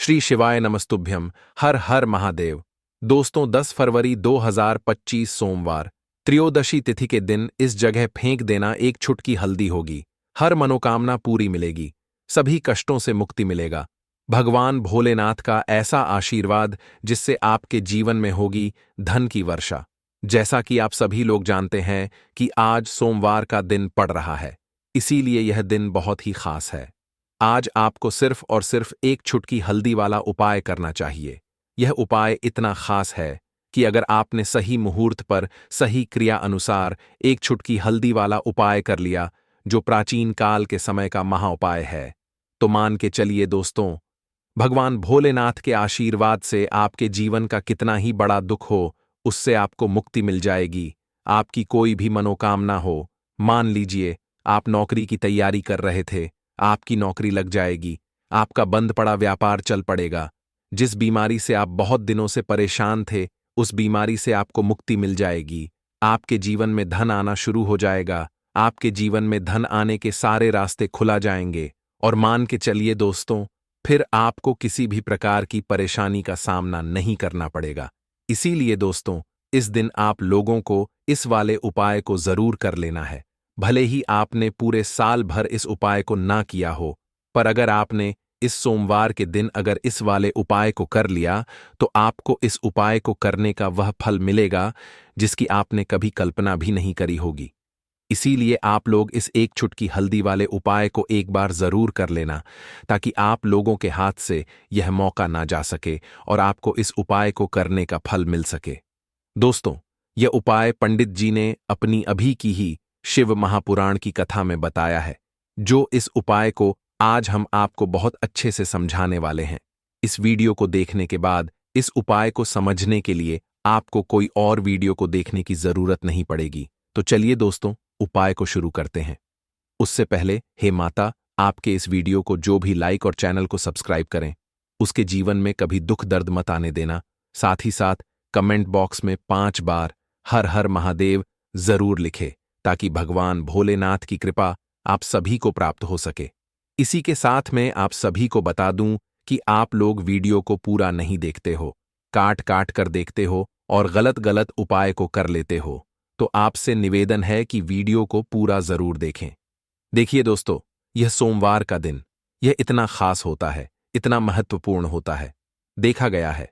श्री शिवाय नमस्तुभ्यम। हर हर महादेव। दोस्तों, 10 फरवरी 2025 सोमवार त्रयोदशी तिथि के दिन इस जगह फेंक देना एक चुटकी हल्दी होगी। हर मनोकामना पूरी मिलेगी, सभी कष्टों से मुक्ति मिलेगा। भगवान भोलेनाथ का ऐसा आशीर्वाद जिससे आपके जीवन में होगी धन की वर्षा। जैसा कि आप सभी लोग जानते हैं कि आज सोमवार का दिन पड़ रहा है, इसीलिए यह दिन बहुत ही खास है। आज आपको सिर्फ और सिर्फ एक चुटकी हल्दी वाला उपाय करना चाहिए। यह उपाय इतना खास है कि अगर आपने सही मुहूर्त पर सही क्रिया अनुसार एक चुटकी हल्दी वाला उपाय कर लिया, जो प्राचीन काल के समय का महाउपाय है, तो मान के चलिए दोस्तों, भगवान भोलेनाथ के आशीर्वाद से आपके जीवन का कितना ही बड़ा दुख हो, उससे आपको मुक्ति मिल जाएगी। आपकी कोई भी मनोकामना हो, मान लीजिए आप नौकरी की तैयारी कर रहे थे, आपकी नौकरी लग जाएगी। आपका बंद पड़ा व्यापार चल पड़ेगा। जिस बीमारी से आप बहुत दिनों से परेशान थे, उस बीमारी से आपको मुक्ति मिल जाएगी। आपके जीवन में धन आना शुरू हो जाएगा। आपके जीवन में धन आने के सारे रास्ते खुला जाएंगे। और मान के चलिए दोस्तों, फिर आपको किसी भी प्रकार की परेशानी का सामना नहीं करना पड़ेगा। इसीलिए दोस्तों, इस दिन आप लोगों को इस वाले उपाय को जरूर कर लेना है। भले ही आपने पूरे साल भर इस उपाय को ना किया हो, पर अगर आपने इस सोमवार के दिन अगर इस वाले उपाय को कर लिया, तो आपको इस उपाय को करने का वह फल मिलेगा जिसकी आपने कभी कल्पना भी नहीं करी होगी। इसीलिए आप लोग इस एक चुटकी हल्दी वाले उपाय को एक बार जरूर कर लेना, ताकि आप लोगों के हाथ से यह मौका ना जा सके और आपको इस उपाय को करने का फल मिल सके। दोस्तों, यह उपाय पंडित जी ने अपनी अभी की ही शिव महापुराण की कथा में बताया है, जो इस उपाय को आज हम आपको बहुत अच्छे से समझाने वाले हैं। इस वीडियो को देखने के बाद इस उपाय को समझने के लिए आपको कोई और वीडियो को देखने की जरूरत नहीं पड़ेगी। तो चलिए दोस्तों, उपाय को शुरू करते हैं। उससे पहले, हे माता, आपके इस वीडियो को जो भी लाइक और चैनल को सब्सक्राइब करें, उसके जीवन में कभी दुख दर्द मत आने देना। साथ ही साथ कमेंट बॉक्स में 5 बार हर हर महादेव जरूर लिखे, ताकि भगवान भोलेनाथ की कृपा आप सभी को प्राप्त हो सके। इसी के साथ में आप सभी को बता दूं कि आप लोग वीडियो को पूरा नहीं देखते हो, काट काट कर देखते हो और गलत गलत उपाय को कर लेते हो। तो आपसे निवेदन है कि वीडियो को पूरा जरूर देखें। देखिए दोस्तों, यह सोमवार का दिन, यह इतना खास होता है, इतना महत्वपूर्ण होता है। देखा गया है,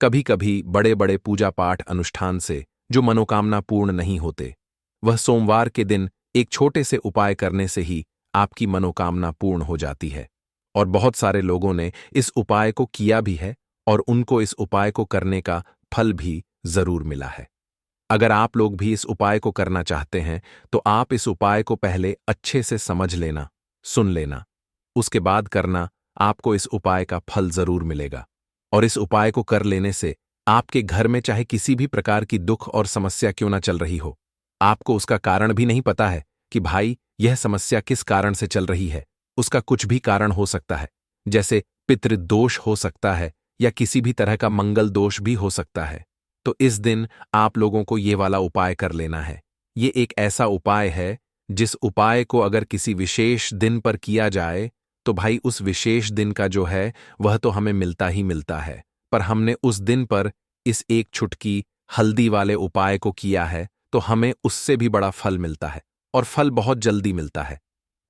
कभी कभी बड़े बड़े पूजा पाठ अनुष्ठान से जो मनोकामना पूर्ण नहीं होते, वह सोमवार के दिन एक छोटे से उपाय करने से ही आपकी मनोकामना पूर्ण हो जाती है। और बहुत सारे लोगों ने इस उपाय को किया भी है और उनको इस उपाय को करने का फल भी जरूर मिला है। अगर आप लोग भी इस उपाय को करना चाहते हैं, तो आप इस उपाय को पहले अच्छे से समझ लेना, सुन लेना, उसके बाद करना। आपको इस उपाय का फल जरूर मिलेगा। और इस उपाय को कर लेने से आपके घर में चाहे किसी भी प्रकार की दुख और समस्या क्यों ना चल रही हो, आपको उसका कारण भी नहीं पता है कि भाई यह समस्या किस कारण से चल रही है, उसका कुछ भी कारण हो सकता है। जैसे पितृदोष हो सकता है या किसी भी तरह का मंगल दोष भी हो सकता है। तो इस दिन आप लोगों को ये वाला उपाय कर लेना है। ये एक ऐसा उपाय है जिस उपाय को अगर किसी विशेष दिन पर किया जाए, तो भाई उस विशेष दिन का जो है वह तो हमें मिलता ही मिलता है। पर हमने उस दिन पर इस एक चुटकी हल्दी वाले उपाय को किया है, तो हमें उससे भी बड़ा फल मिलता है। और फल बहुत जल्दी मिलता है,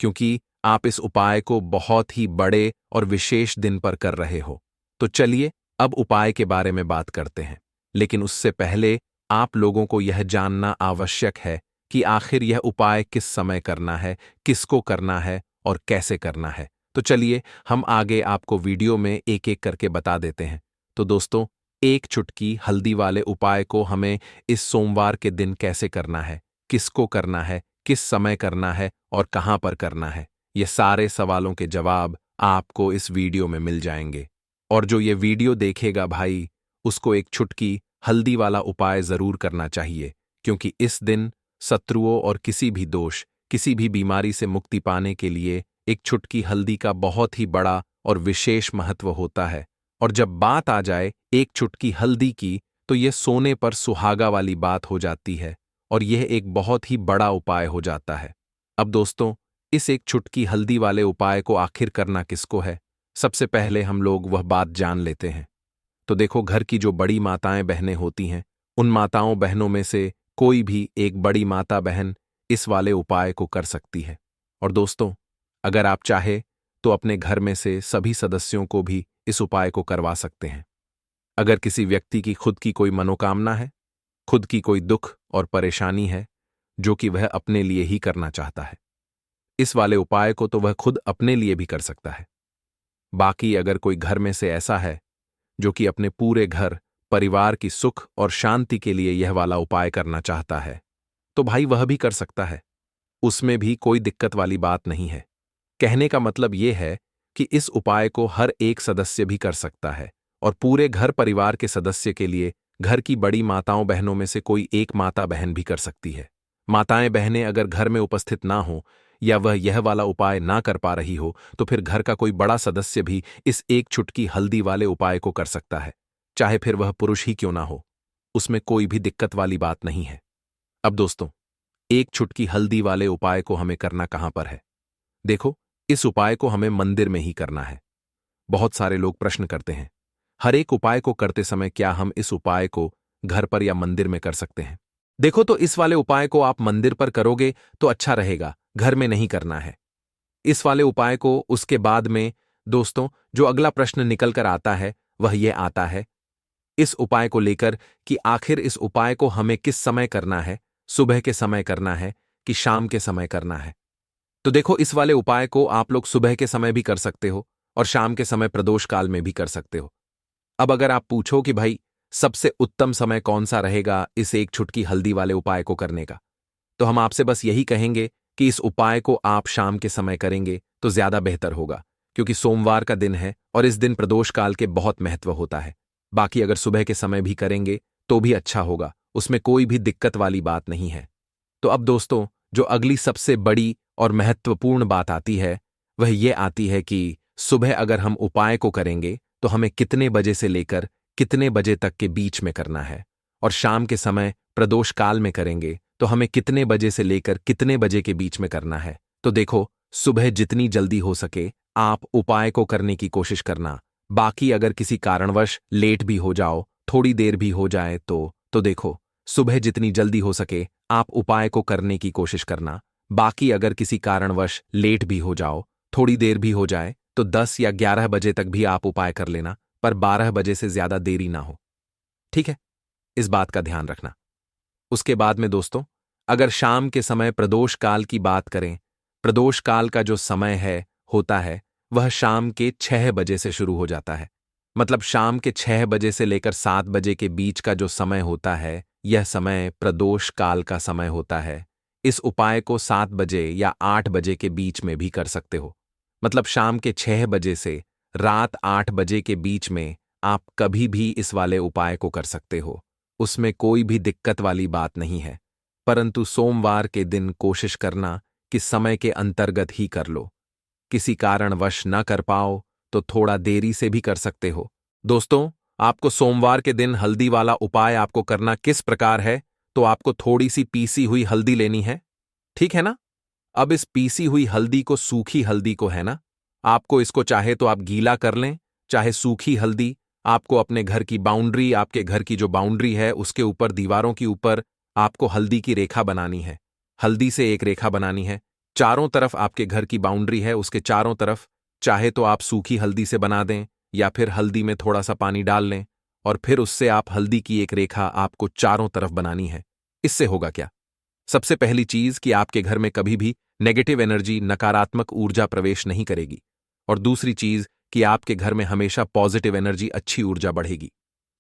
क्योंकि आप इस उपाय को बहुत ही बड़े और विशेष दिन पर कर रहे हो। तो चलिए अब उपाय के बारे में बात करते हैं। लेकिन उससे पहले आप लोगों को यह जानना आवश्यक है कि आखिर यह उपाय किस समय करना है, किसको करना है और कैसे करना है। तो चलिए हम आगे आपको वीडियो में एक एक करके बता देते हैं। तो दोस्तों, एक चुटकी हल्दी वाले उपाय को हमें इस सोमवार के दिन कैसे करना है, किसको करना है, किस समय करना है और कहां पर करना है, ये सारे सवालों के जवाब आपको इस वीडियो में मिल जाएंगे। और जो ये वीडियो देखेगा भाई, उसको एक चुटकी हल्दी वाला उपाय जरूर करना चाहिए, क्योंकि इस दिन शत्रुओं और किसी भी दोष, किसी भी बीमारी से मुक्ति पाने के लिए एक चुटकी हल्दी का बहुत ही बड़ा और विशेष महत्व होता है। और जब बात आ जाए एक चुटकी हल्दी की, तो यह सोने पर सुहागा वाली बात हो जाती है और यह एक बहुत ही बड़ा उपाय हो जाता है। अब दोस्तों, इस एक चुटकी हल्दी वाले उपाय को आखिर करना किसको है? सबसे पहले हम लोग वह बात जान लेते हैं। तो देखो, घर की जो बड़ी माताएं बहनें होती हैं, उन माताओं बहनों में से कोई भी एक बड़ी माता बहन इस वाले उपाय को कर सकती है। और दोस्तों, अगर आप चाहे तो अपने घर में से सभी सदस्यों को भी इस उपाय को करवा सकते हैं। अगर किसी व्यक्ति की खुद की कोई मनोकामना है, खुद की कोई दुख और परेशानी है जो कि वह अपने लिए ही करना चाहता है, इस वाले उपाय को तो वह खुद अपने लिए भी कर सकता है। बाकी अगर कोई घर में से ऐसा है जो कि अपने पूरे घर परिवार की सुख और शांति के लिए यह वाला उपाय करना चाहता है, तो भाई वह भी कर सकता है। उसमें भी कोई दिक्कत वाली बात नहीं है। कहने का मतलब यह है कि इस उपाय को हर एक सदस्य भी कर सकता है और पूरे घर परिवार के सदस्य के लिए घर की बड़ी माताओं बहनों में से कोई एक माता बहन भी कर सकती है। माताएं बहनें अगर घर में उपस्थित ना हो या वह यह वाला उपाय ना कर पा रही हो, तो फिर घर का कोई बड़ा सदस्य भी इस एक चुटकी हल्दी वाले उपाय को कर सकता है, चाहे फिर वह पुरुष ही क्यों ना हो। उसमें कोई भी दिक्कत वाली बात नहीं है। अब दोस्तों, एक चुटकी हल्दी वाले उपाय को हमें करना कहां पर है? देखो, इस उपाय को हमें मंदिर में ही करना है। बहुत सारे लोग प्रश्न करते हैं, हर एक उपाय को करते समय क्या हम इस उपाय को घर पर या मंदिर में कर सकते हैं? देखो, तो इस वाले उपाय को आप मंदिर पर करोगे तो अच्छा रहेगा, घर में नहीं करना है। इस वाले उपाय को उसके बाद में दोस्तों जो अगला प्रश्न निकल कर आता है वह यह आता है इस उपाय को लेकर कि आखिर इस उपाय को हमें किस समय करना है, सुबह के समय करना है कि शाम के समय करना है। तो देखो, इस वाले उपाय को आप लोग सुबह के समय भी कर सकते हो और शाम के समय प्रदोष काल में भी कर सकते हो। अब अगर आप पूछो कि भाई सबसे उत्तम समय कौन सा रहेगा इस एक चुटकी हल्दी वाले उपाय को करने का, तो हम आपसे बस यही कहेंगे कि इस उपाय को आप शाम के समय करेंगे तो ज्यादा बेहतर होगा, क्योंकि सोमवार का दिन है और इस दिन प्रदोष काल के बहुत महत्व होता है। बाकी अगर सुबह के समय भी करेंगे तो भी अच्छा होगा, उसमें कोई भी दिक्कत वाली बात नहीं है। तो अब दोस्तों, जो अगली सबसे बड़ी और महत्वपूर्ण बात आती है वह ये आती है कि सुबह अगर हम उपाय को करेंगे तो हमें कितने बजे से लेकर कितने बजे तक के बीच में करना है, और शाम के समय प्रदोष काल में करेंगे तो हमें कितने बजे से लेकर कितने बजे के बीच में करना है। तो देखो, सुबह जितनी जल्दी हो सके आप उपाय को करने की कोशिश करना। बाकी अगर किसी कारणवश लेट भी हो जाओ, थोड़ी देर भी हो जाए तो देखो, सुबह जितनी जल्दी हो सके आप उपाय को करने की कोशिश करना। बाकी अगर किसी कारणवश लेट भी हो जाओ, थोड़ी देर भी हो जाए, तो 10 या 11 बजे तक भी आप उपाय कर लेना, पर 12 बजे से ज्यादा देरी ना हो। ठीक है, इस बात का ध्यान रखना। उसके बाद में दोस्तों, अगर शाम के समय प्रदोष काल की बात करें, प्रदोष काल का जो समय होता है वह शाम के 6 बजे से शुरू हो जाता है। मतलब शाम के 6 बजे से लेकर 7 बजे के बीच का जो समय होता है, यह समय प्रदोष काल का समय होता है। इस उपाय को 7 बजे या 8 बजे के बीच में भी कर सकते हो। मतलब शाम के 6 बजे से रात 8 बजे के बीच में आप कभी भी इस वाले उपाय को कर सकते हो, उसमें कोई भी दिक्कत वाली बात नहीं है। परंतु सोमवार के दिन कोशिश करना कि समय के अंतर्गत ही कर लो। किसी कारणवश न कर पाओ तो थोड़ा देरी से भी कर सकते हो। दोस्तों, आपको सोमवार के दिन हल्दी वाला उपाय आपको करना किस प्रकार है, तो आपको थोड़ी सी पीसी हुई हल्दी लेनी है, ठीक है ना? अब इस पीसी हुई हल्दी को, सूखी हल्दी को है ना, आपको इसको चाहे तो आप गीला कर लें, चाहे सूखी हल्दी। आपको अपने घर की बाउंड्री, आपके घर की जो बाउंड्री है उसके ऊपर, दीवारों के ऊपर आपको हल्दी की रेखा बनानी है। हल्दी से एक रेखा बनानी है। चारों तरफ आपके घर की बाउंड्री है, उसके चारों तरफ चाहे तो आप सूखी हल्दी से बना दें या फिर हल्दी में थोड़ा सा पानी डाल लें और फिर उससे आप हल्दी की एक रेखा आपको चारों तरफ बनानी है। इससे होगा क्या? सबसे पहली चीज कि आपके घर में कभी भी नेगेटिव एनर्जी, नकारात्मक ऊर्जा प्रवेश नहीं करेगी, और दूसरी चीज कि आपके घर में हमेशा पॉजिटिव एनर्जी, अच्छी ऊर्जा बढ़ेगी।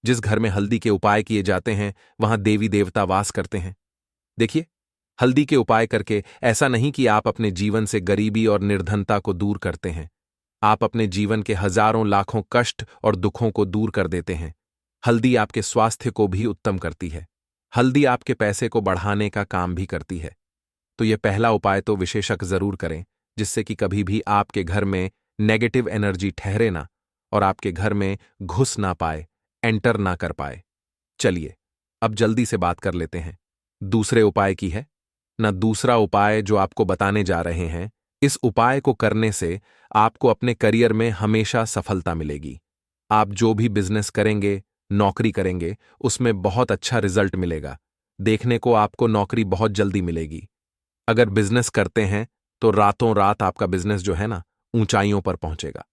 जिस घर में हल्दी के उपाय किए जाते हैं वहां देवी देवता वास करते हैं। देखिए, हल्दी के उपाय करके ऐसा नहीं कि आप अपने जीवन से गरीबी और निर्धनता को दूर करते हैं, आप अपने जीवन के हजारों लाखों कष्ट और दुखों को दूर कर देते हैं। हल्दी आपके स्वास्थ्य को भी उत्तम करती है। हल्दी आपके पैसे को बढ़ाने का काम भी करती है। तो यह पहला उपाय तो विशेषक जरूर करें, जिससे कि कभी भी आपके घर में नेगेटिव एनर्जी ठहरे ना और आपके घर में घुस ना पाए, एंटर ना कर पाए। चलिए, अब जल्दी से बात कर लेते हैं दूसरे उपाय की है ना। दूसरा उपाय जो आपको बताने जा रहे हैं इस उपाय को करने से आपको अपने करियर में हमेशा सफलता मिलेगी। आप जो भी बिजनेस करेंगे, नौकरी करेंगे, उसमें बहुत अच्छा रिजल्ट मिलेगा। देखने को आपको नौकरी बहुत जल्दी मिलेगी। अगर बिजनेस करते हैं तो रातों रात आपका बिजनेस जो है ना, ऊंचाइयों पर पहुंचेगा।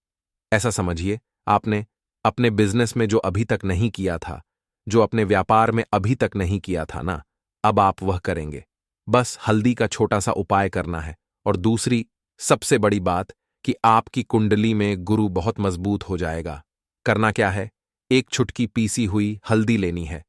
ऐसा समझिए, आपने अपने बिजनेस में जो अभी तक नहीं किया था, जो अपने व्यापार में अभी तक नहीं किया था ना, अब आप वह करेंगे। बस हल्दी का छोटा सा उपाय करना है। और दूसरी सबसे बड़ी बात कि आपकी कुंडली में गुरु बहुत मजबूत हो जाएगा। करना क्या है? एक चुटकी पीसी हुई हल्दी लेनी है,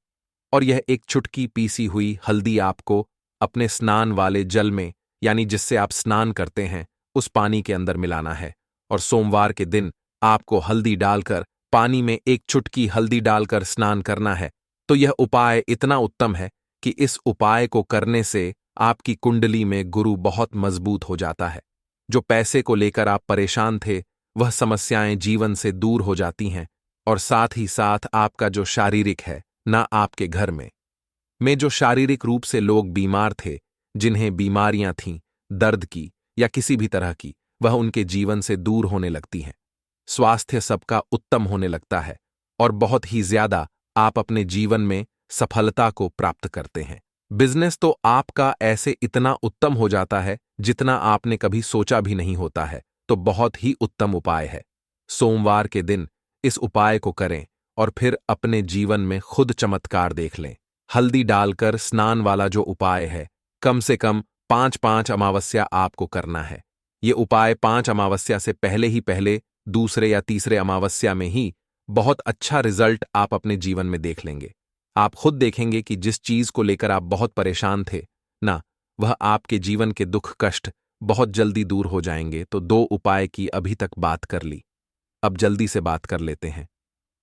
और यह एक चुटकी पीसी हुई हल्दी आपको अपने स्नान वाले जल में, यानी जिससे आप स्नान करते हैं, उस पानी के अंदर मिलाना है। और सोमवार के दिन आपको हल्दी डालकर, पानी में एक चुटकी हल्दी डालकर स्नान करना है। तो यह उपाय इतना उत्तम है कि इस उपाय को करने से आपकी कुंडली में गुरु बहुत मजबूत हो जाता है। जो पैसे को लेकर आप परेशान थे, वह समस्याएं जीवन से दूर हो जाती हैं। और साथ ही साथ आपका जो शारीरिक है ना, आपके घर में जो शारीरिक रूप से लोग बीमार थे, जिन्हें बीमारियां थीं, दर्द की या किसी भी तरह की, वह उनके जीवन से दूर होने लगती हैं। स्वास्थ्य सबका उत्तम होने लगता है और बहुत ही ज्यादा आप अपने जीवन में सफलता को प्राप्त करते हैं। बिजनेस तो आपका ऐसे इतना उत्तम हो जाता है जितना आपने कभी सोचा भी नहीं होता है। तो बहुत ही उत्तम उपाय है। सोमवार के दिन इस उपाय को करें और फिर अपने जीवन में खुद चमत्कार देख लें। हल्दी डालकर स्नान वाला जो उपाय है, कम से कम 5-5 अमावस्या आपको करना है। ये उपाय 5 अमावस्या से पहले दूसरे या तीसरे अमावस्या में ही बहुत अच्छा रिजल्ट आप अपने जीवन में देख लेंगे। आप खुद देखेंगे कि जिस चीज को लेकर आप बहुत परेशान थे ना, वह आपके जीवन के दुख कष्ट बहुत जल्दी दूर हो जाएंगे। तो 2 उपाय की अभी तक बात कर ली, अब जल्दी से बात कर लेते हैं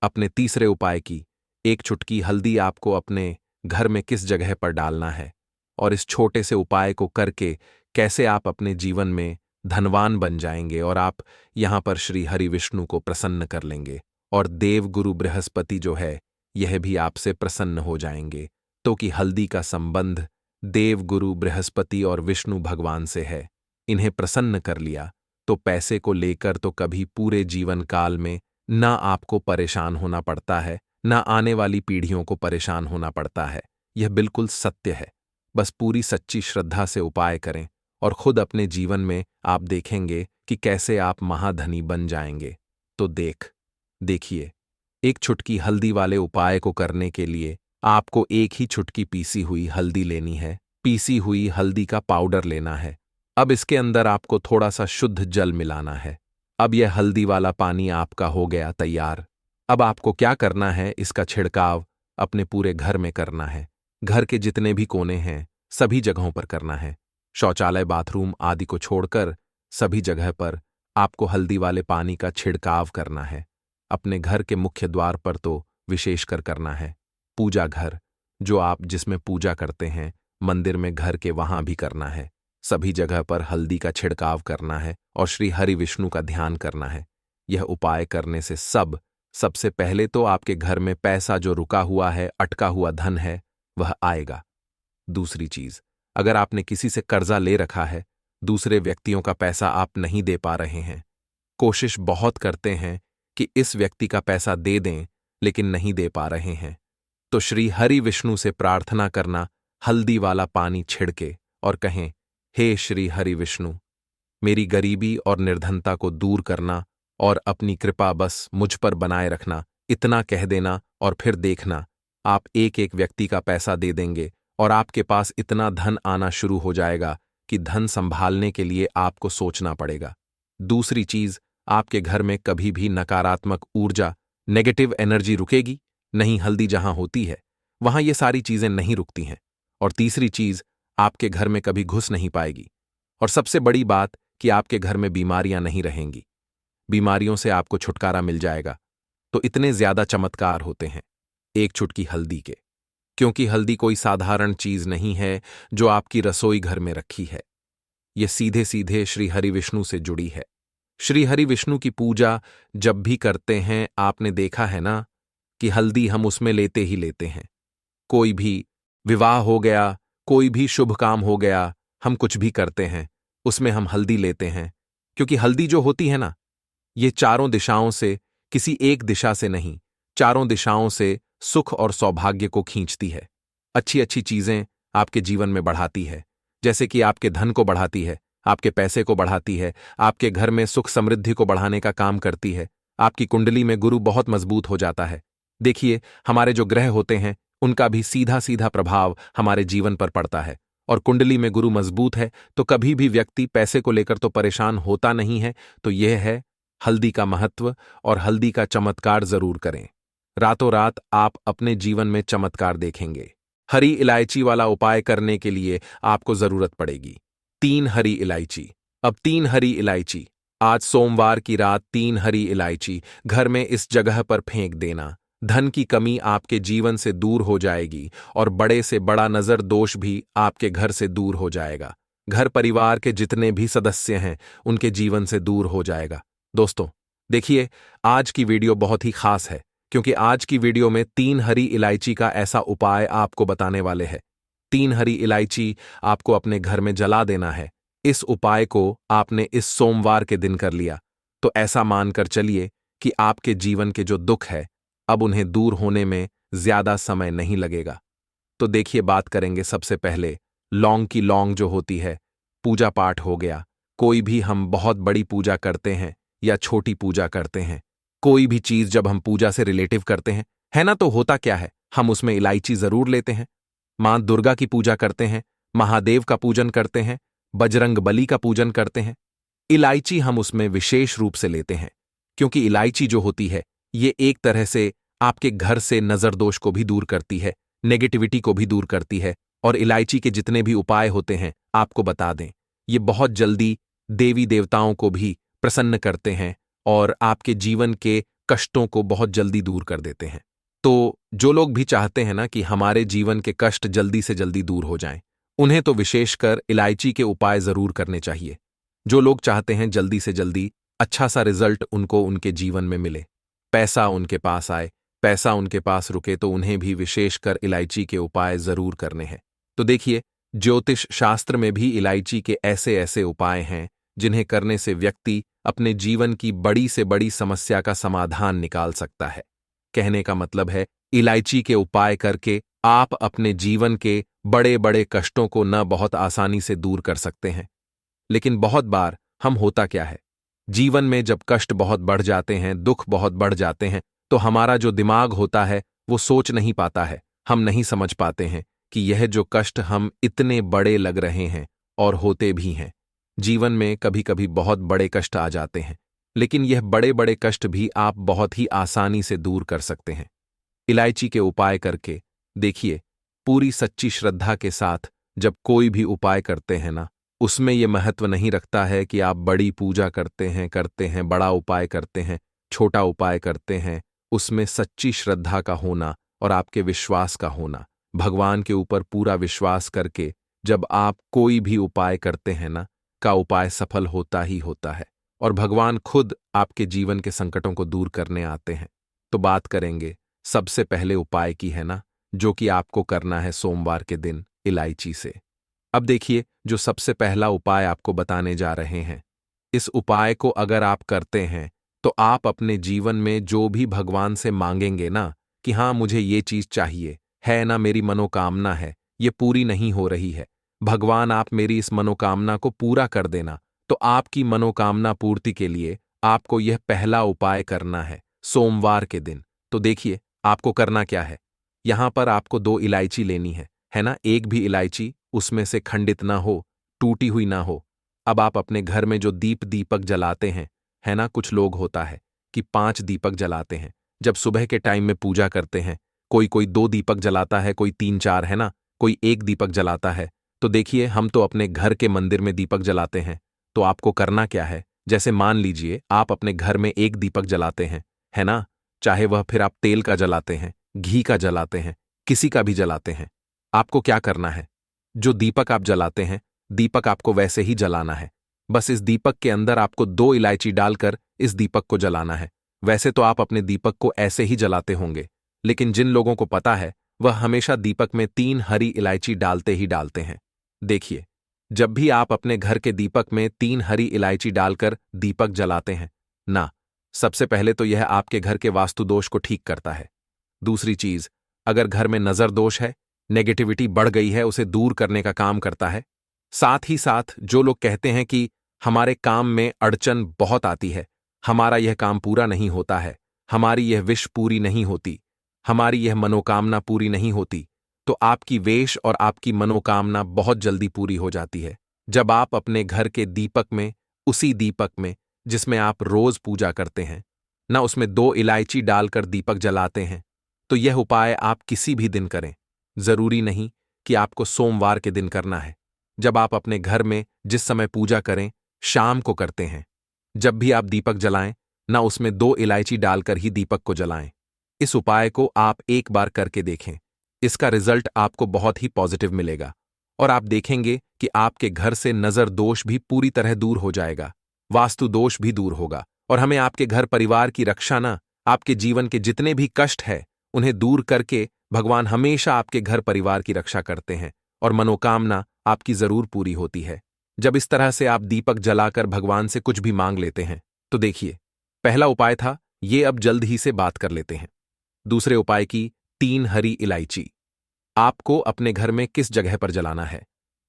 अपने तीसरे उपाय की। एक चुटकी हल्दी आपको अपने घर में किस जगह पर डालना है, और इस छोटे से उपाय को करके कैसे आप अपने जीवन में धनवान बन जाएंगे और आप यहां पर श्री हरि विष्णु को प्रसन्न कर लेंगे। और देव गुरु बृहस्पति जो है, यह भी आपसे प्रसन्न हो जाएंगे। तो कि हल्दी का संबंध देव गुरु बृहस्पति और विष्णु भगवान से है। इन्हें प्रसन्न कर लिया तो पैसे को लेकर तो कभी पूरे जीवन काल में ना आपको परेशान होना पड़ता है, ना आने वाली पीढ़ियों को परेशान होना पड़ता है। यह बिल्कुल सत्य है। बस पूरी सच्ची श्रद्धा से उपाय करें और खुद अपने जीवन में आप देखेंगे कि कैसे आप महाधनी बन जाएंगे। तो देखिए, एक चुटकी हल्दी वाले उपाय को करने के लिए आपको एक ही चुटकी पीसी हुई हल्दी लेनी है। पीसी हुई हल्दी का पाउडर लेना है। अब इसके अंदर आपको थोड़ा सा शुद्ध जल मिलाना है। अब यह हल्दी वाला पानी आपका हो गया तैयार। अब आपको क्या करना है, इसका छिड़काव अपने पूरे घर में करना है। घर के जितने भी कोने हैं, सभी जगहों पर करना है। शौचालय, बाथरूम आदि को छोड़कर सभी जगह पर आपको हल्दी वाले पानी का छिड़काव करना है। अपने घर के मुख्य द्वार पर तो विशेषकर करना है। पूजा घर, जो आप जिसमें पूजा करते हैं, मंदिर में, घर के, वहां भी करना है। सभी जगह पर हल्दी का छिड़काव करना है और श्री हरि विष्णु का ध्यान करना है। यह उपाय करने से सबसे पहले तो आपके घर में पैसा जो रुका हुआ है, अटका हुआ धन है, वह आएगा। दूसरी चीज, अगर आपने किसी से कर्जा ले रखा है, दूसरे व्यक्तियों का पैसा आप नहीं दे पा रहे हैं, कोशिश बहुत करते हैं कि इस व्यक्ति का पैसा दे दें, लेकिन नहीं दे पा रहे हैं, तो श्री हरि विष्णु से प्रार्थना करना, हल्दी वाला पानी छिड़के और कहें, हे श्री हरि विष्णु, मेरी गरीबी और निर्धनता को दूर करना और अपनी कृपा बस मुझ पर बनाए रखना। इतना कह देना और फिर देखना, आप एक एक व्यक्ति का पैसा दे देंगे और आपके पास इतना धन आना शुरू हो जाएगा कि धन संभालने के लिए आपको सोचना पड़ेगा। दूसरी चीज, आपके घर में कभी भी नकारात्मक ऊर्जा, नेगेटिव एनर्जी रुकेगी नहीं। हल्दी जहां होती है, वहां ये सारी चीजें नहीं रुकती हैं। और तीसरी चीज, आपके घर में कभी घुस नहीं पाएगी। और सबसे बड़ी बात कि आपके घर में बीमारियां नहीं रहेंगी। बीमारियों से आपको छुटकारा मिल जाएगा। तो इतने ज्यादा चमत्कार होते हैं एक चुटकी हल्दी के, क्योंकि हल्दी कोई साधारण चीज नहीं है जो आपकी रसोई घर में रखी है। यह सीधे सीधे श्री हरि विष्णु से जुड़ी है। श्री हरि विष्णु की पूजा जब भी करते हैं, आपने देखा है ना कि हल्दी हम उसमें लेते ही लेते हैं। कोई भी विवाह हो गया, कोई भी शुभ काम हो गया, हम कुछ भी करते हैं, उसमें हम हल्दी लेते हैं, क्योंकि हल्दी जो होती है ना, ये चारों दिशाओं से, किसी एक दिशा से नहीं, चारों दिशाओं से सुख और सौभाग्य को खींचती है। अच्छी अच्छी चीजें आपके जीवन में बढ़ाती है, जैसे कि आपके धन को बढ़ाती है, आपके पैसे को बढ़ाती है, आपके घर में सुख समृद्धि को बढ़ाने का काम करती है। आपकी कुंडली में गुरु बहुत मजबूत हो जाता है। देखिए, हमारे जो ग्रह होते हैं उनका भी सीधा सीधा प्रभाव हमारे जीवन पर पड़ता है, और कुंडली में गुरु मजबूत है तो कभी भी व्यक्ति पैसे को लेकर तो परेशान होता नहीं है। तो यह है हल्दी का महत्व, और हल्दी का चमत्कार जरूर करें। रातों रात आप अपने जीवन में चमत्कार देखेंगे। हरी इलायची वाला उपाय करने के लिए आपको जरूरत पड़ेगी 3 हरी इलायची। अब 3 हरी इलायची, आज सोमवार की रात 3 हरी इलायची घर में इस जगह पर फेंक देना। धन की कमी आपके जीवन से दूर हो जाएगी, और बड़े से बड़ा नजर दोष भी आपके घर से दूर हो जाएगा। घर परिवार के जितने भी सदस्य हैं उनके जीवन से दूर हो जाएगा। दोस्तों, देखिए, आज की वीडियो बहुत ही खास है, क्योंकि आज की वीडियो में 3 हरी इलायची का ऐसा उपाय आपको बताने वाले हैं। 3 हरी इलायची आपको अपने घर में जला देना है। इस उपाय को आपने इस सोमवार के दिन कर लिया तो ऐसा मानकर चलिए कि आपके जीवन के जो दुख है अब उन्हें दूर होने में ज्यादा समय नहीं लगेगा। तो देखिए, बात करेंगे सबसे पहले लौंग की। लौंग जो होती है, पूजा पाठ हो गया, कोई भी हम बहुत बड़ी पूजा करते हैं या छोटी पूजा करते हैं, कोई भी चीज जब हम पूजा से रिलेटिव करते हैं, है ना, तो होता क्या है, हम उसमें इलायची जरूर लेते हैं। मां दुर्गा की पूजा करते हैं, महादेव का पूजन करते हैं, बजरंग बली का पूजन करते हैं, इलायची हम उसमें विशेष रूप से लेते हैं, क्योंकि इलायची जो होती है ये एक तरह से आपके घर से नजरदोष को भी दूर करती है, नेगेटिविटी को भी दूर करती है। और इलायची के जितने भी उपाय होते हैं आपको बता दें, ये बहुत जल्दी देवी देवताओं को भी प्रसन्न करते हैं और आपके जीवन के कष्टों को बहुत जल्दी दूर कर देते हैं। तो जो लोग भी चाहते हैं ना कि हमारे जीवन के कष्ट जल्दी से जल्दी दूर हो जाएं, उन्हें तो विशेषकर इलायची के उपाय जरूर करने चाहिए। जो लोग चाहते हैं जल्दी से जल्दी अच्छा सा रिजल्ट उनको उनके जीवन में मिले, पैसा उनके पास आए, पैसा उनके पास रुके, तो उन्हें भी विशेषकर इलायची के उपाय जरूर करने हैं। तो देखिए, ज्योतिष शास्त्र में भी इलायची के ऐसे ऐसे उपाय हैं जिन्हें करने से व्यक्ति अपने जीवन की बड़ी से बड़ी समस्या का समाधान निकाल सकता है। कहने का मतलब है, इलायची के उपाय करके आप अपने जीवन के बड़े बड़े कष्टों को न बहुत आसानी से दूर कर सकते हैं। लेकिन बहुत बार हम होता क्या है, जीवन में जब कष्ट बहुत बढ़ जाते हैं, दुख बहुत बढ़ जाते हैं, तो हमारा जो दिमाग होता है वो सोच नहीं पाता है, हम नहीं समझ पाते हैं कि यह जो कष्ट हम इतने बड़े लग रहे हैं, और होते भी हैं। जीवन में कभी कभी बहुत बड़े कष्ट आ जाते हैं, लेकिन यह बड़े बड़े कष्ट भी आप बहुत ही आसानी से दूर कर सकते हैं इलायची के उपाय करके। देखिए, पूरी सच्ची श्रद्धा के साथ जब कोई भी उपाय करते हैं ना, उसमें यह महत्व नहीं रखता है कि आप बड़ी पूजा करते हैं, बड़ा उपाय करते हैं, छोटा उपाय करते हैं। उसमें सच्ची श्रद्धा का होना और आपके विश्वास का होना, भगवान के ऊपर पूरा विश्वास करके जब आप कोई भी उपाय करते हैं ना, का उपाय सफल होता ही होता है, और भगवान खुद आपके जीवन के संकटों को दूर करने आते हैं। तो बात करेंगे सबसे पहले उपाय की, है ना, जो कि आपको करना है सोमवार के दिन इलायची से। अब देखिए, जो सबसे पहला उपाय आपको बताने जा रहे हैं, इस उपाय को अगर आप करते हैं तो आप अपने जीवन में जो भी भगवान से मांगेंगे ना कि हाँ मुझे ये चीज चाहिए, है ना, मेरी मनोकामना है, ये पूरी नहीं हो रही है, भगवान आप मेरी इस मनोकामना को पूरा कर देना। तो आपकी मनोकामना पूर्ति के लिए आपको यह पहला उपाय करना है सोमवार के दिन। तो देखिए, आपको करना क्या है, यहां पर आपको 2 इलायची लेनी है ना, एक भी इलायची उसमें से खंडित ना हो, टूटी हुई ना हो। अब आप अपने घर में जो दीपक जलाते हैं, है ना, कुछ लोग होता है कि 5 दीपक जलाते हैं जब सुबह के टाइम में पूजा करते हैं, कोई कोई 2 दीपक जलाता है, कोई 3-4, है ना, कोई 1 दीपक जलाता है। तो देखिए, हम तो अपने घर के मंदिर में दीपक जलाते हैं। तो आपको करना क्या है, जैसे मान लीजिए आप अपने घर में 1 दीपक जलाते हैं, है ना, चाहे वह फिर आप तेल का जलाते हैं, घी का जलाते हैं, किसी का भी जलाते हैं, आपको क्या करना है, जो दीपक आप जलाते हैं, दीपक आपको वैसे ही जलाना है। बस इस दीपक के अंदर आपको 2 इलायची डालकर इस दीपक को जलाना है। वैसे तो आप अपने दीपक को ऐसे ही जलाते होंगे, लेकिन जिन लोगों को पता है वह हमेशा दीपक में 3 हरी इलायची डालते ही डालते हैं। देखिए, जब भी आप अपने घर के दीपक में 3 हरी इलायची डालकर दीपक जलाते हैं ना, सबसे पहले तो यह आपके घर के वास्तु दोष को ठीक करता है। दूसरी चीज, अगर घर में नजर दोष है, नेगेटिविटी बढ़ गई है, उसे दूर करने का काम करता है। साथ ही साथ जो लोग कहते हैं कि हमारे काम में अड़चन बहुत आती है, हमारा यह काम पूरा नहीं होता है, हमारी यह विश पूरी नहीं होती, हमारी यह मनोकामना पूरी नहीं होती, तो आपकी वेश और आपकी मनोकामना बहुत जल्दी पूरी हो जाती है जब आप अपने घर के दीपक में, उसी दीपक में जिसमें आप रोज पूजा करते हैं ना, उसमें 2 इलायची डालकर दीपक जलाते हैं। तो यह उपाय आप किसी भी दिन करें, जरूरी नहीं कि आपको सोमवार के दिन करना है। जब आप अपने घर में जिस समय पूजा करें, शाम को करते हैं, जब भी आप दीपक जलाएं ना, उसमें 2 इलायची डालकर ही दीपक को जलाएं। इस उपाय को आप एक बार करके देखें, इसका रिजल्ट आपको बहुत ही पॉजिटिव मिलेगा और आप देखेंगे कि आपके घर से नजर दोष भी पूरी तरह दूर हो जाएगा, वास्तु दोष भी दूर होगा और हमें आपके घर परिवार की रक्षा ना, आपके जीवन के जितने भी कष्ट है उन्हें दूर करके भगवान हमेशा आपके घर परिवार की रक्षा करते हैं और मनोकामना आपकी जरूर पूरी होती है। जब इस तरह से आप दीपक जलाकर भगवान से कुछ भी मांग लेते हैं तो देखिए, पहला उपाय था ये, अब जल्द ही से बात कर लेते हैं। दूसरे उपाय की 3 हरी इलायची आपको अपने घर में किस जगह पर जलाना है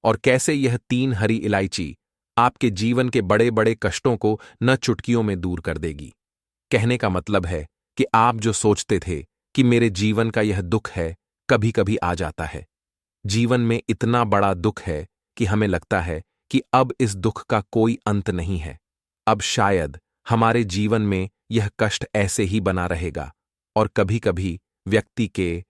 और कैसे यह 3 हरी इलायची आपके जीवन के बड़े बड़े कष्टों को न चुटकियों में दूर कर देगी। कहने का मतलब है कि आप जो सोचते थे कि मेरे जीवन का यह दुख है, कभी कभी आ जाता है, जीवन में इतना बड़ा दुख है कि हमें लगता है कि अब इस दुख का कोई अंत नहीं है, अब शायद हमारे जीवन में यह कष्ट ऐसे ही बना रहेगा। और कभी कभी व्यक्ति के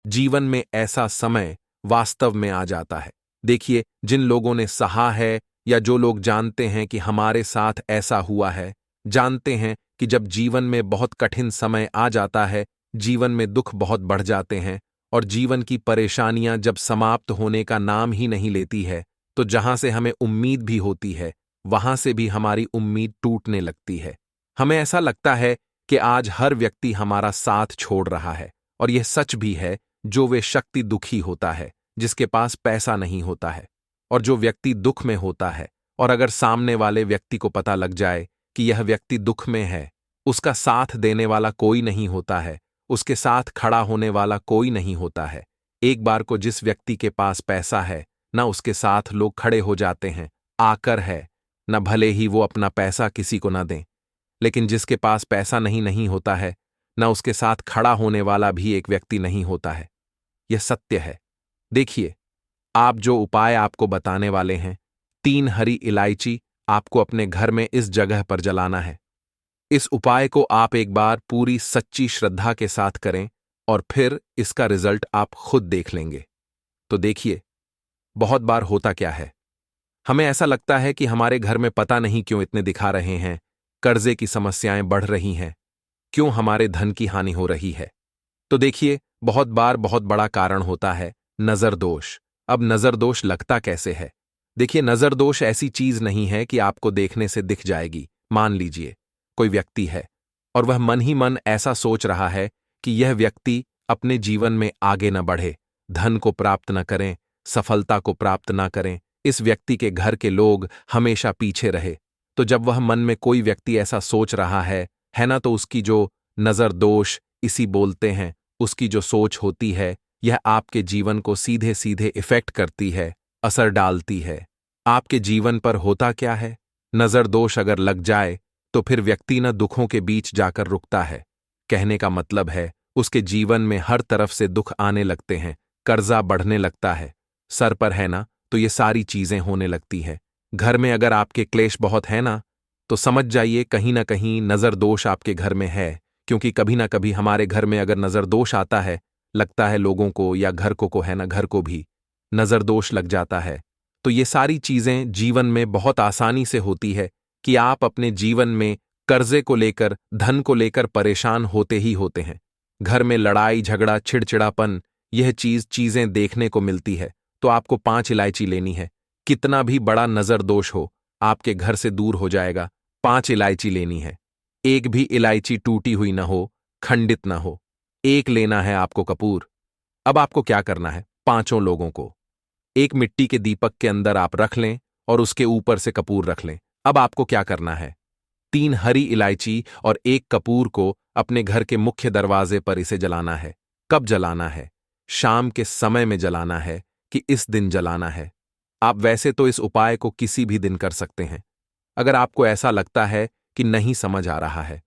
जीवन में ऐसा समय वास्तव में आ जाता है। देखिए, जिन लोगों ने सहा है या जो लोग जानते हैं कि हमारे साथ ऐसा हुआ है, जानते हैं कि जब जीवन में बहुत कठिन समय आ जाता है, जीवन में दुख बहुत बढ़ जाते हैं और जीवन की परेशानियां जब समाप्त होने का नाम ही नहीं लेती है, तो जहां से हमें उम्मीद भी होती है, वहां से भी हमारी उम्मीद टूटने लगती है। हमें ऐसा लगता है कि आज हर व्यक्ति हमारा साथ छोड़ रहा है और यह सच भी है। जो वे शक्ति दुखी होता है जिसके पास पैसा नहीं होता है, और जो व्यक्ति दुख में होता है और अगर सामने वाले व्यक्ति को पता लग जाए कि यह व्यक्ति दुख में है, उसका साथ देने वाला कोई नहीं होता है, उसके साथ खड़ा होने वाला कोई नहीं होता है। एक बार को जिस व्यक्ति के पास पैसा है ना, उसके साथ लोग खड़े हो जाते हैं, आकर है न, भले ही वो अपना पैसा किसी को ना दें, लेकिन जिसके पास पैसा नहीं होता है ना, उसके साथ खड़ा होने वाला भी एक व्यक्ति नहीं होता है। यह सत्य है। देखिए, आप जो उपाय आपको बताने वाले हैं, 3 हरी इलायची आपको अपने घर में इस जगह पर जलाना है। इस उपाय को आप एक बार पूरी सच्ची श्रद्धा के साथ करें और फिर इसका रिजल्ट आप खुद देख लेंगे। तो देखिए, बहुत बार होता क्या है, हमें ऐसा लगता है कि हमारे घर में पता नहीं क्यों इतने दिखा रहे हैं, कर्जे की समस्याएं बढ़ रही हैं, क्यों हमारे धन की हानि हो रही है। तो देखिए, बहुत बार बहुत बड़ा कारण होता है नजर दोष। अब नजर दोष लगता कैसे है? देखिए, नजर दोष ऐसी चीज नहीं है कि आपको देखने से दिख जाएगी। मान लीजिए कोई व्यक्ति है और वह मन ही मन ऐसा सोच रहा है कि यह व्यक्ति अपने जीवन में आगे न बढ़े, धन को प्राप्त न करें, सफलता को प्राप्त न करें, इस व्यक्ति के घर के लोग हमेशा पीछे रहे। तो जब वह मन में कोई व्यक्ति ऐसा सोच रहा है ना, तो उसकी जो नजर दोष इसी बोलते हैं, उसकी जो सोच होती है, यह आपके जीवन को सीधे सीधे इफेक्ट करती है, असर डालती है। आपके जीवन पर होता क्या है, नजर दोष अगर लग जाए तो फिर व्यक्ति न दुखों के बीच जाकर रुकता है। कहने का मतलब है उसके जीवन में हर तरफ से दुख आने लगते हैं, कर्जा बढ़ने लगता है, सर पर है ना, तो ये सारी चीजें होने लगती है। घर में अगर आपके क्लेश बहुत है ना, तो समझ जाइए कहीं ना कहीं नजर दोष आपके घर में है, क्योंकि कभी ना कभी हमारे घर में अगर नजर दोष आता है, लगता है लोगों को या घर को है ना, घर को भी नजर दोष लग जाता है। तो ये सारी चीजें जीवन में बहुत आसानी से होती है कि आप अपने जीवन में कर्जे को लेकर, धन को लेकर परेशान होते ही होते हैं। घर में लड़ाई झगड़ा चिड़चिड़ापन, यह चीजें देखने को मिलती है। तो आपको 5 इलायची लेनी है, कितना भी बड़ा नजर दोष हो आपके घर से दूर हो जाएगा। 5 इलायची लेनी है, एक भी इलायची टूटी हुई ना हो, खंडित ना हो। एक लेना है आपको कपूर। अब आपको क्या करना है, 5 लोगों को एक मिट्टी के दीपक के अंदर आप रख लें और उसके ऊपर से कपूर रख लें। अब आपको क्या करना है? 3 हरी इलायची और 1 कपूर को अपने घर के मुख्य दरवाजे पर इसे जलाना है। कब जलाना है? शाम के समय में जलाना है कि इस दिन जलाना है? आप वैसे तो इस उपाय को किसी भी दिन कर सकते हैं। अगर आपको ऐसा लगता है कि नहीं समझ आ रहा है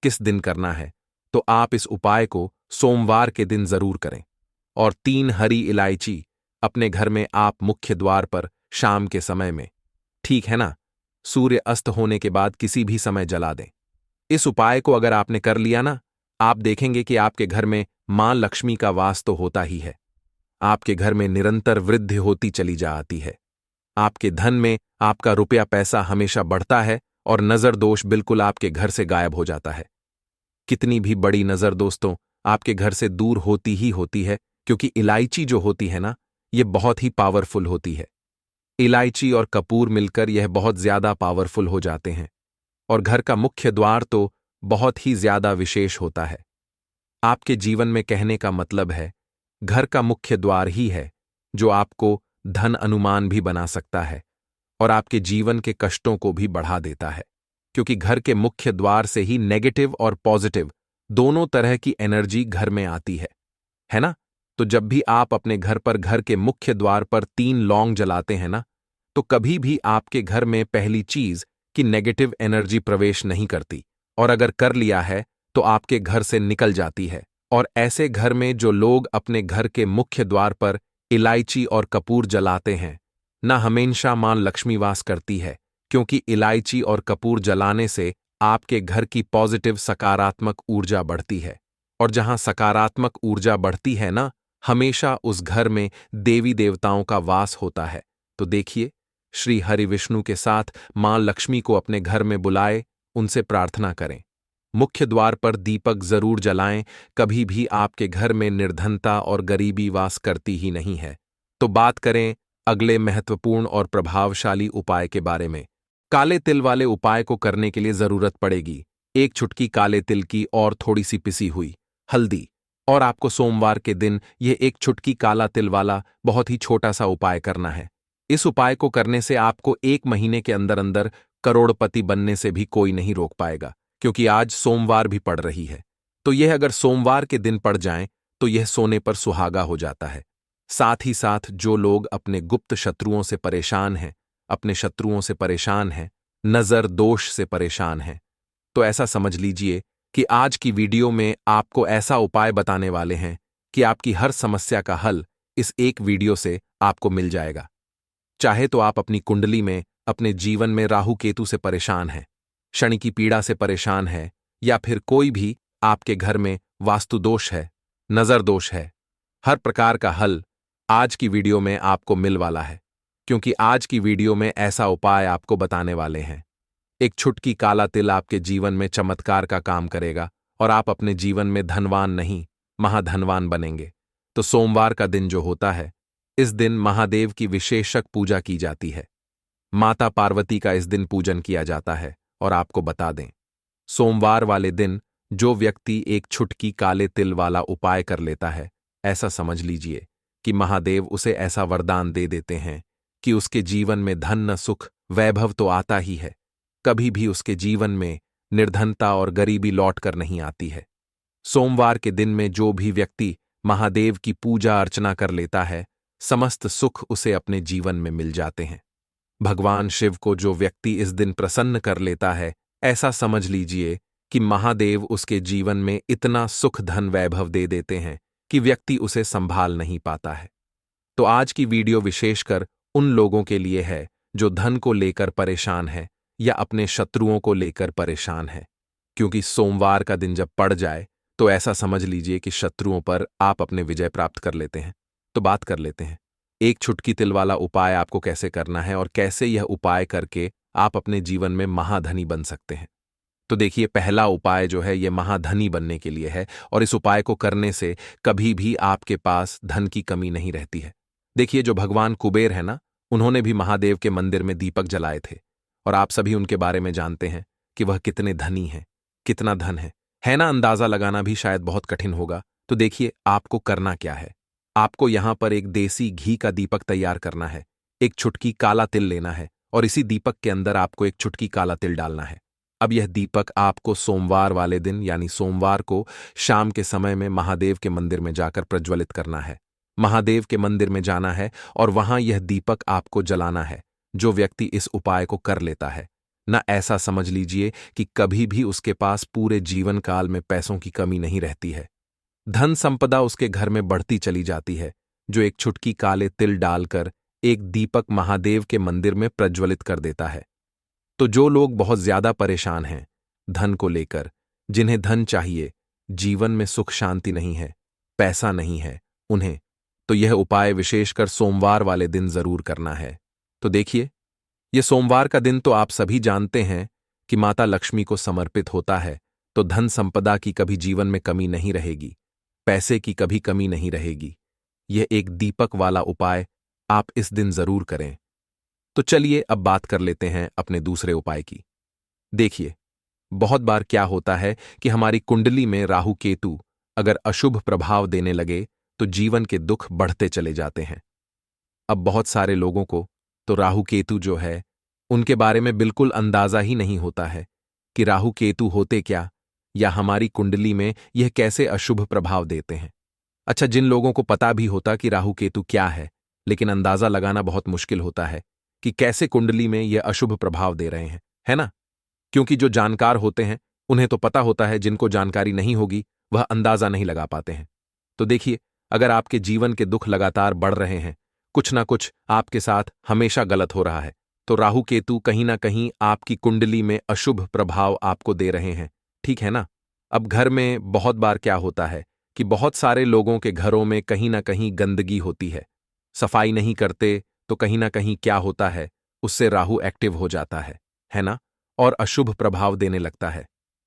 किस दिन करना है, तो आप इस उपाय को सोमवार के दिन जरूर करें। और 3 हरी इलायची अपने घर में आप मुख्य द्वार पर शाम के समय में, ठीक है ना, सूर्य अस्त होने के बाद किसी भी समय जला दें। इस उपाय को अगर आपने कर लिया ना, आप देखेंगे कि आपके घर में मां लक्ष्मी का वास तो होता ही है। आपके घर में निरंतर वृद्धि होती चली जा आती है। आपके धन में आपका रुपया पैसा हमेशा बढ़ता है और नजर दोष बिल्कुल आपके घर से गायब हो जाता है। कितनी भी बड़ी नजर दोस्तों आपके घर से दूर होती ही होती है, क्योंकि इलायची जो होती है ना, ये बहुत ही पावरफुल होती है। इलायची और कपूर मिलकर यह बहुत ज्यादा पावरफुल हो जाते हैं और घर का मुख्य द्वार तो बहुत ही ज्यादा विशेष होता है। आपके जीवन में कहने का मतलब है, घर का मुख्य द्वार ही है जो आपको धन अनुमान भी बना सकता है और आपके जीवन के कष्टों को भी बढ़ा देता है, क्योंकि घर के मुख्य द्वार से ही नेगेटिव और पॉजिटिव दोनों तरह की एनर्जी घर में आती है ना? तो जब भी आप अपने घर पर घर के मुख्य द्वार पर 3 लौंग जलाते हैं ना, तो कभी भी आपके घर में पहली चीज कि नेगेटिव एनर्जी प्रवेश नहीं करती, और अगर कर लिया है तो आपके घर से निकल जाती है। और ऐसे घर में जो लोग अपने घर के मुख्य द्वार पर इलायची और कपूर जलाते हैं ना, हमेशा मां लक्ष्मी वास करती है, क्योंकि इलायची और कपूर जलाने से आपके घर की पॉजिटिव सकारात्मक ऊर्जा बढ़ती है। और जहां सकारात्मक ऊर्जा बढ़ती है ना, हमेशा उस घर में देवी देवताओं का वास होता है। तो देखिए, श्री हरि विष्णु के साथ मां लक्ष्मी को अपने घर में बुलाए, उनसे प्रार्थना करें। मुख्य द्वार पर दीपक जरूर जलाएं, कभी भी आपके घर में निर्धनता और गरीबी वास करती ही नहीं है। तो बात करें अगले महत्वपूर्ण और प्रभावशाली उपाय के बारे में। काले तिल वाले उपाय को करने के लिए जरूरत पड़ेगी 1 चुटकी काले तिल की और थोड़ी सी पिसी हुई हल्दी। और आपको सोमवार के दिन यह 1 चुटकी काला तिल वाला बहुत ही छोटा सा उपाय करना है। इस उपाय को करने से आपको 1 महीने के अंदर अंदर करोड़पति बनने से भी कोई नहीं रोक पाएगा, क्योंकि आज सोमवार भी पड़ रही है। तो यह अगर सोमवार के दिन पड़ जाए तो यह सोने पर सुहागा हो जाता है। साथ ही साथ जो लोग अपने गुप्त शत्रुओं से परेशान हैं, अपने शत्रुओं से परेशान हैं, नजर दोष से परेशान हैं, तो ऐसा समझ लीजिए कि आज की वीडियो में आपको ऐसा उपाय बताने वाले हैं कि आपकी हर समस्या का हल इस एक वीडियो से आपको मिल जाएगा। चाहे तो आप अपनी कुंडली में, अपने जीवन में राहु केतु से परेशान हैं, शनि की पीड़ा से परेशान है, या फिर कोई भी आपके घर में वास्तु दोष है, नजर दोष है, हर प्रकार का हल आज की वीडियो में आपको मिल वाला है। क्योंकि आज की वीडियो में ऐसा उपाय आपको बताने वाले हैं। 1 चुटकी काला तिल आपके जीवन में चमत्कार का काम करेगा और आप अपने जीवन में धनवान नहीं, महाधनवान बनेंगे। तो सोमवार का दिन जो होता है, इस दिन महादेव की विशेषक पूजा की जाती है। माता पार्वती का इस दिन पूजन किया जाता है। और आपको बता दें, सोमवार वाले दिन जो व्यक्ति 1 चुटकी काले तिल वाला उपाय कर लेता है, ऐसा समझ लीजिए कि महादेव उसे ऐसा वरदान दे देते हैं कि उसके जीवन में धन न सुख वैभव तो आता ही है, कभी भी उसके जीवन में निर्धनता और गरीबी लौट कर नहीं आती है। सोमवार के दिन में जो भी व्यक्ति महादेव की पूजा अर्चना कर लेता है, समस्त सुख उसे अपने जीवन में मिल जाते हैं। भगवान शिव को जो व्यक्ति इस दिन प्रसन्न कर लेता है, ऐसा समझ लीजिए कि महादेव उसके जीवन में इतना सुख धन वैभव दे देते हैं कि व्यक्ति उसे संभाल नहीं पाता है। तो आज की वीडियो विशेषकर उन लोगों के लिए है जो धन को लेकर परेशान है या अपने शत्रुओं को लेकर परेशान है, क्योंकि सोमवार का दिन जब पड़ जाए तो ऐसा समझ लीजिए कि शत्रुओं पर आप अपने विजय प्राप्त कर लेते हैं। तो बात कर लेते हैं 1 चुटकी तिल वाला उपाय आपको कैसे करना है और कैसे यह उपाय करके आप अपने जीवन में महाधनी बन सकते हैं। तो देखिए, पहला उपाय जो है ये महाधनी बनने के लिए है, और इस उपाय को करने से कभी भी आपके पास धन की कमी नहीं रहती है। देखिए, जो भगवान कुबेर है ना, उन्होंने भी महादेव के मंदिर में दीपक जलाए थे, और आप सभी उनके बारे में जानते हैं कि वह कितने धनी हैं, कितना धन है ना? अंदाजा लगाना भी शायद बहुत कठिन होगा। तो देखिए, आपको करना क्या है। आपको यहां पर एक देसी घी का दीपक तैयार करना है, एक चुटकी काला तिल लेना है और इसी दीपक के अंदर आपको एक चुटकी काला तिल डालना है। अब यह दीपक आपको सोमवार वाले दिन यानी सोमवार को शाम के समय में महादेव के मंदिर में जाकर प्रज्वलित करना है। महादेव के मंदिर में जाना है और वहां यह दीपक आपको जलाना है। जो व्यक्ति इस उपाय को कर लेता है ना, ऐसा समझ लीजिए कि कभी भी उसके पास पूरे जीवन काल में पैसों की कमी नहीं रहती है। धन संपदा उसके घर में बढ़ती चली जाती है। जो एक चुटकी काले तिल डालकर एक दीपक महादेव के मंदिर में प्रज्वलित कर देता है। तो जो लोग बहुत ज्यादा परेशान हैं धन को लेकर, जिन्हें धन चाहिए, जीवन में सुख शांति नहीं है, पैसा नहीं है उन्हें, तो यह उपाय विशेषकर सोमवार वाले दिन जरूर करना है। तो देखिए, यह सोमवार का दिन तो आप सभी जानते हैं कि माता लक्ष्मी को समर्पित होता है, तो धन संपदा की कभी जीवन में कमी नहीं रहेगी, पैसे की कभी कमी नहीं रहेगी। यह एक दीपक वाला उपाय आप इस दिन जरूर करें। तो चलिए अब बात कर लेते हैं अपने दूसरे उपाय की। देखिए, बहुत बार क्या होता है कि हमारी कुंडली में राहु केतु अगर अशुभ प्रभाव देने लगे तो जीवन के दुख बढ़ते चले जाते हैं। अब बहुत सारे लोगों को तो राहु केतु जो है उनके बारे में बिल्कुल अंदाजा ही नहीं होता है कि राहु केतु होते क्या, या हमारी कुंडली में यह कैसे अशुभ प्रभाव देते हैं। अच्छा, जिन लोगों को पता भी होता कि राहु केतु क्या है, लेकिन अंदाजा लगाना बहुत मुश्किल होता है कि कैसे कुंडली में यह अशुभ प्रभाव दे रहे हैं, है ना? क्योंकि जो जानकार होते हैं उन्हें तो पता होता है, जिनको जानकारी नहीं होगी वह अंदाजा नहीं लगा पाते हैं। तो देखिए, अगर आपके जीवन के दुख लगातार बढ़ रहे हैं, कुछ ना कुछ आपके साथ हमेशा गलत हो रहा है, तो राहु केतु कहीं ना कहीं आपकी कुंडली में अशुभ प्रभाव आपको दे रहे हैं, ठीक है ना? अब घर में बहुत बार क्या होता है कि बहुत सारे लोगों के घरों में कहीं ना कहीं गंदगी होती है, सफाई नहीं करते, तो कहीं ना कहीं क्या होता है, उससे राहु एक्टिव हो जाता है ना? और अशुभ प्रभाव देने लगता है।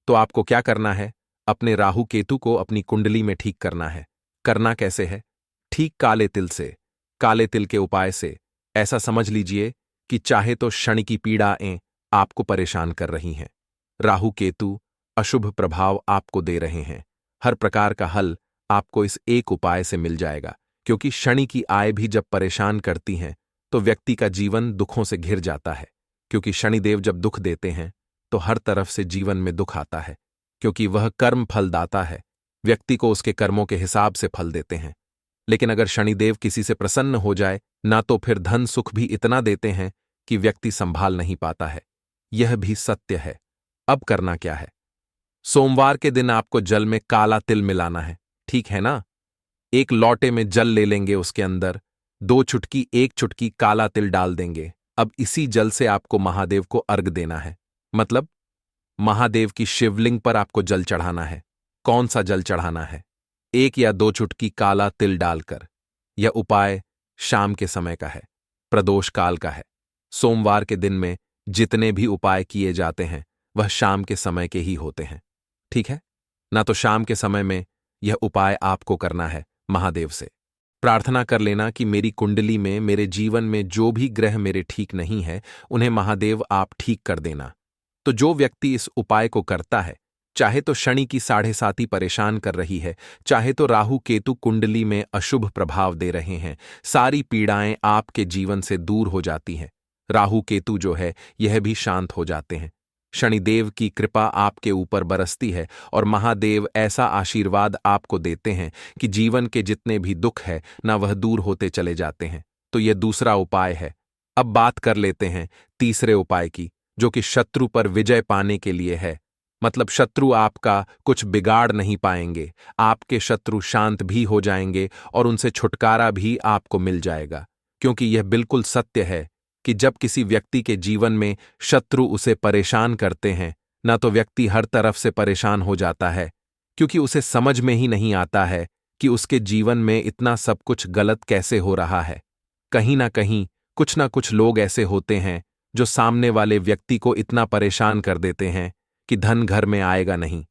तो आपको क्या करना है, अपने राहु केतु को अपनी कुंडली में ठीक करना है। करना कैसे है? ठीक काले तिल से, काले तिल के उपाय से। ऐसा समझ लीजिए कि चाहे तो शनि की पीड़ाएं आपको परेशान कर रही हैं, राहु केतु अशुभ प्रभाव आपको दे रहे हैं, हर प्रकार का हल आपको इस एक उपाय से मिल जाएगा। क्योंकि शनि की आय भी जब परेशान करती हैं तो व्यक्ति का जीवन दुखों से घिर जाता है। क्योंकि शनिदेव जब दुख देते हैं तो हर तरफ से जीवन में दुख आता है, क्योंकि वह कर्म फलदाता है, व्यक्ति को उसके कर्मों के हिसाब से फल देते हैं। लेकिन अगर शनिदेव किसी से प्रसन्न हो जाए ना, तो फिर धन सुख भी इतना देते हैं कि व्यक्ति संभाल नहीं पाता है। यह भी सत्य है। अब करना क्या है? सोमवार के दिन आपको जल में काला तिल मिलाना है, ठीक है ना? एक लोटे में जल ले लेंगे, उसके अंदर 2 चुटकी 1 चुटकी काला तिल डाल देंगे। अब इसी जल से आपको महादेव को अर्घ देना है, मतलब महादेव की शिवलिंग पर आपको जल चढ़ाना है। कौन सा जल चढ़ाना है? 1 या 2 चुटकी काला तिल डालकर। यह उपाय शाम के समय का है, प्रदोष काल का है। सोमवार के दिन में जितने भी उपाय किए जाते हैं वह शाम के समय के ही होते हैं, ठीक है ना? तो शाम के समय में यह उपाय आपको करना है। महादेव से प्रार्थना कर लेना कि मेरी कुंडली में, मेरे जीवन में जो भी ग्रह मेरे ठीक नहीं है उन्हें महादेव आप ठीक कर देना। तो जो व्यक्ति इस उपाय को करता है, चाहे तो शनि की 7.5 परेशान कर रही है, चाहे तो राहु केतु कुंडली में अशुभ प्रभाव दे रहे हैं, सारी पीड़ाएं आपके जीवन से दूर हो जाती हैं। राहु केतु जो है यह भी शांत हो जाते हैं। शनिदेव की कृपा आपके ऊपर बरसती है और महादेव ऐसा आशीर्वाद आपको देते हैं कि जीवन के जितने भी दुख है ना, वह दूर होते चले जाते हैं। तो यह दूसरा उपाय है। अब बात कर लेते हैं तीसरे उपाय की, जो कि शत्रु पर विजय पाने के लिए है। मतलब शत्रु आपका कुछ बिगाड़ नहीं पाएंगे, आपके शत्रु शांत भी हो जाएंगे और उनसे छुटकारा भी आपको मिल जाएगा। क्योंकि यह बिल्कुल सत्य है कि जब किसी व्यक्ति के जीवन में शत्रु उसे परेशान करते हैं ना, तो व्यक्ति हर तरफ से परेशान हो जाता है, क्योंकि उसे समझ में ही नहीं आता है कि उसके जीवन में इतना सब कुछ गलत कैसे हो रहा है। कहीं ना कुछ लोग ऐसे होते हैं जो सामने वाले व्यक्ति को इतना परेशान कर देते हैं कि धन घर में आएगा नहीं,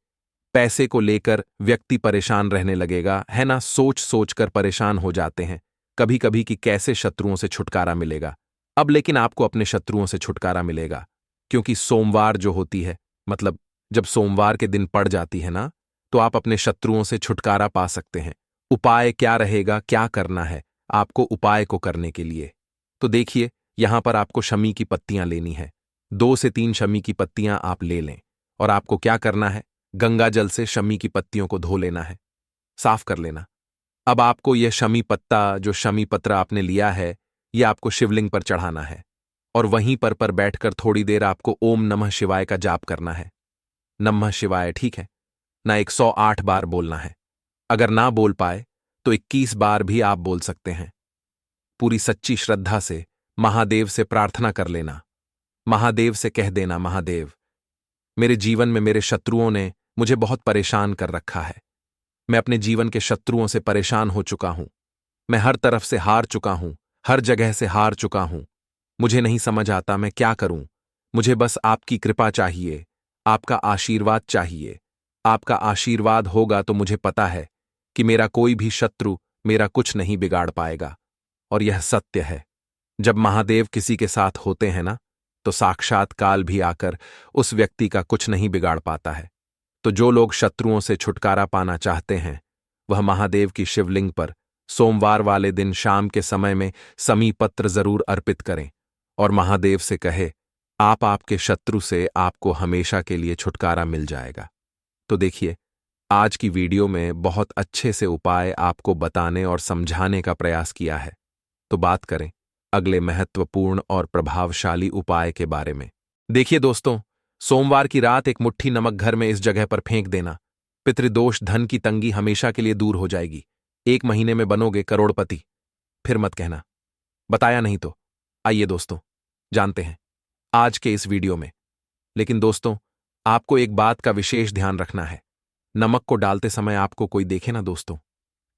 पैसे को लेकर व्यक्ति परेशान रहने लगेगा, है ना? सोच सोच कर परेशान हो जाते हैं कभी कभी कि कैसे शत्रुओं से छुटकारा मिलेगा। अब लेकिन आपको अपने शत्रुओं से छुटकारा मिलेगा, क्योंकि सोमवार जो होती है, मतलब जब सोमवार के दिन पड़ जाती है ना, तो आप अपने शत्रुओं से छुटकारा पा सकते हैं उपाय क्या रहेगा, क्या करना है आपको उपाय को करने के लिए? तो देखिए, यहां पर आपको शमी की पत्तियां लेनी है। 2 से 3 शमी की पत्तियां आप ले लें और आपको क्या करना है, गंगा जल से शमी की पत्तियों को धो लेना है, साफ कर लेना। अब आपको यह शमी पत्ता, जो शमी पत्र आपने लिया है, यह आपको शिवलिंग पर चढ़ाना है और वहीं पर बैठकर थोड़ी देर आपको ओम नमः शिवाय का जाप करना है। नमः शिवाय, ठीक है ना, 108 बार बोलना है। अगर ना बोल पाए तो 21 बार भी आप बोल सकते हैं। पूरी सच्ची श्रद्धा से महादेव से प्रार्थना कर लेना। महादेव से कह देना, महादेव, मेरे जीवन में मेरे शत्रुओं ने मुझे बहुत परेशान कर रखा है। मैं अपने जीवन के शत्रुओं से परेशान हो चुका हूं। मैं हर तरफ से हार चुका हूं, हर जगह से हार चुका हूं। मुझे नहीं समझ आता मैं क्या करूं। मुझे बस आपकी कृपा चाहिए, आपका आशीर्वाद चाहिए। आपका आशीर्वाद होगा तो मुझे पता है कि मेरा कोई भी शत्रु मेरा कुछ नहीं बिगाड़ पाएगा। और यह सत्य है। जब महादेव किसी के साथ होते हैं ना, तो साक्षात काल भी आकर उस व्यक्ति का कुछ नहीं बिगाड़ पाता है। तो जो लोग शत्रुओं से छुटकारा पाना चाहते हैं, वह महादेव की शिवलिंग पर सोमवार वाले दिन शाम के समय में समी पत्र जरूर अर्पित करें और महादेव से कहे, आपके शत्रु से आपको हमेशा के लिए छुटकारा मिल जाएगा। तो देखिए, आज की वीडियो में बहुत अच्छे से उपाय आपको बताने और समझाने का प्रयास किया है। तो बात करें अगले महत्वपूर्ण और प्रभावशाली उपाय के बारे में। देखिए दोस्तों, सोमवार की रात एक मुट्ठी नमक घर में इस जगह पर फेंक देना। पितृदोष, धन की तंगी हमेशा के लिए दूर हो जाएगी। 1 महीने में बनोगे करोड़पति। फिर मत कहना बताया नहीं तो। आइए दोस्तों, जानते हैं आज के इस वीडियो में। लेकिन दोस्तों, आपको एक बात का विशेष ध्यान रखना है। नमक को डालते समय आपको कोई देखे ना दोस्तों।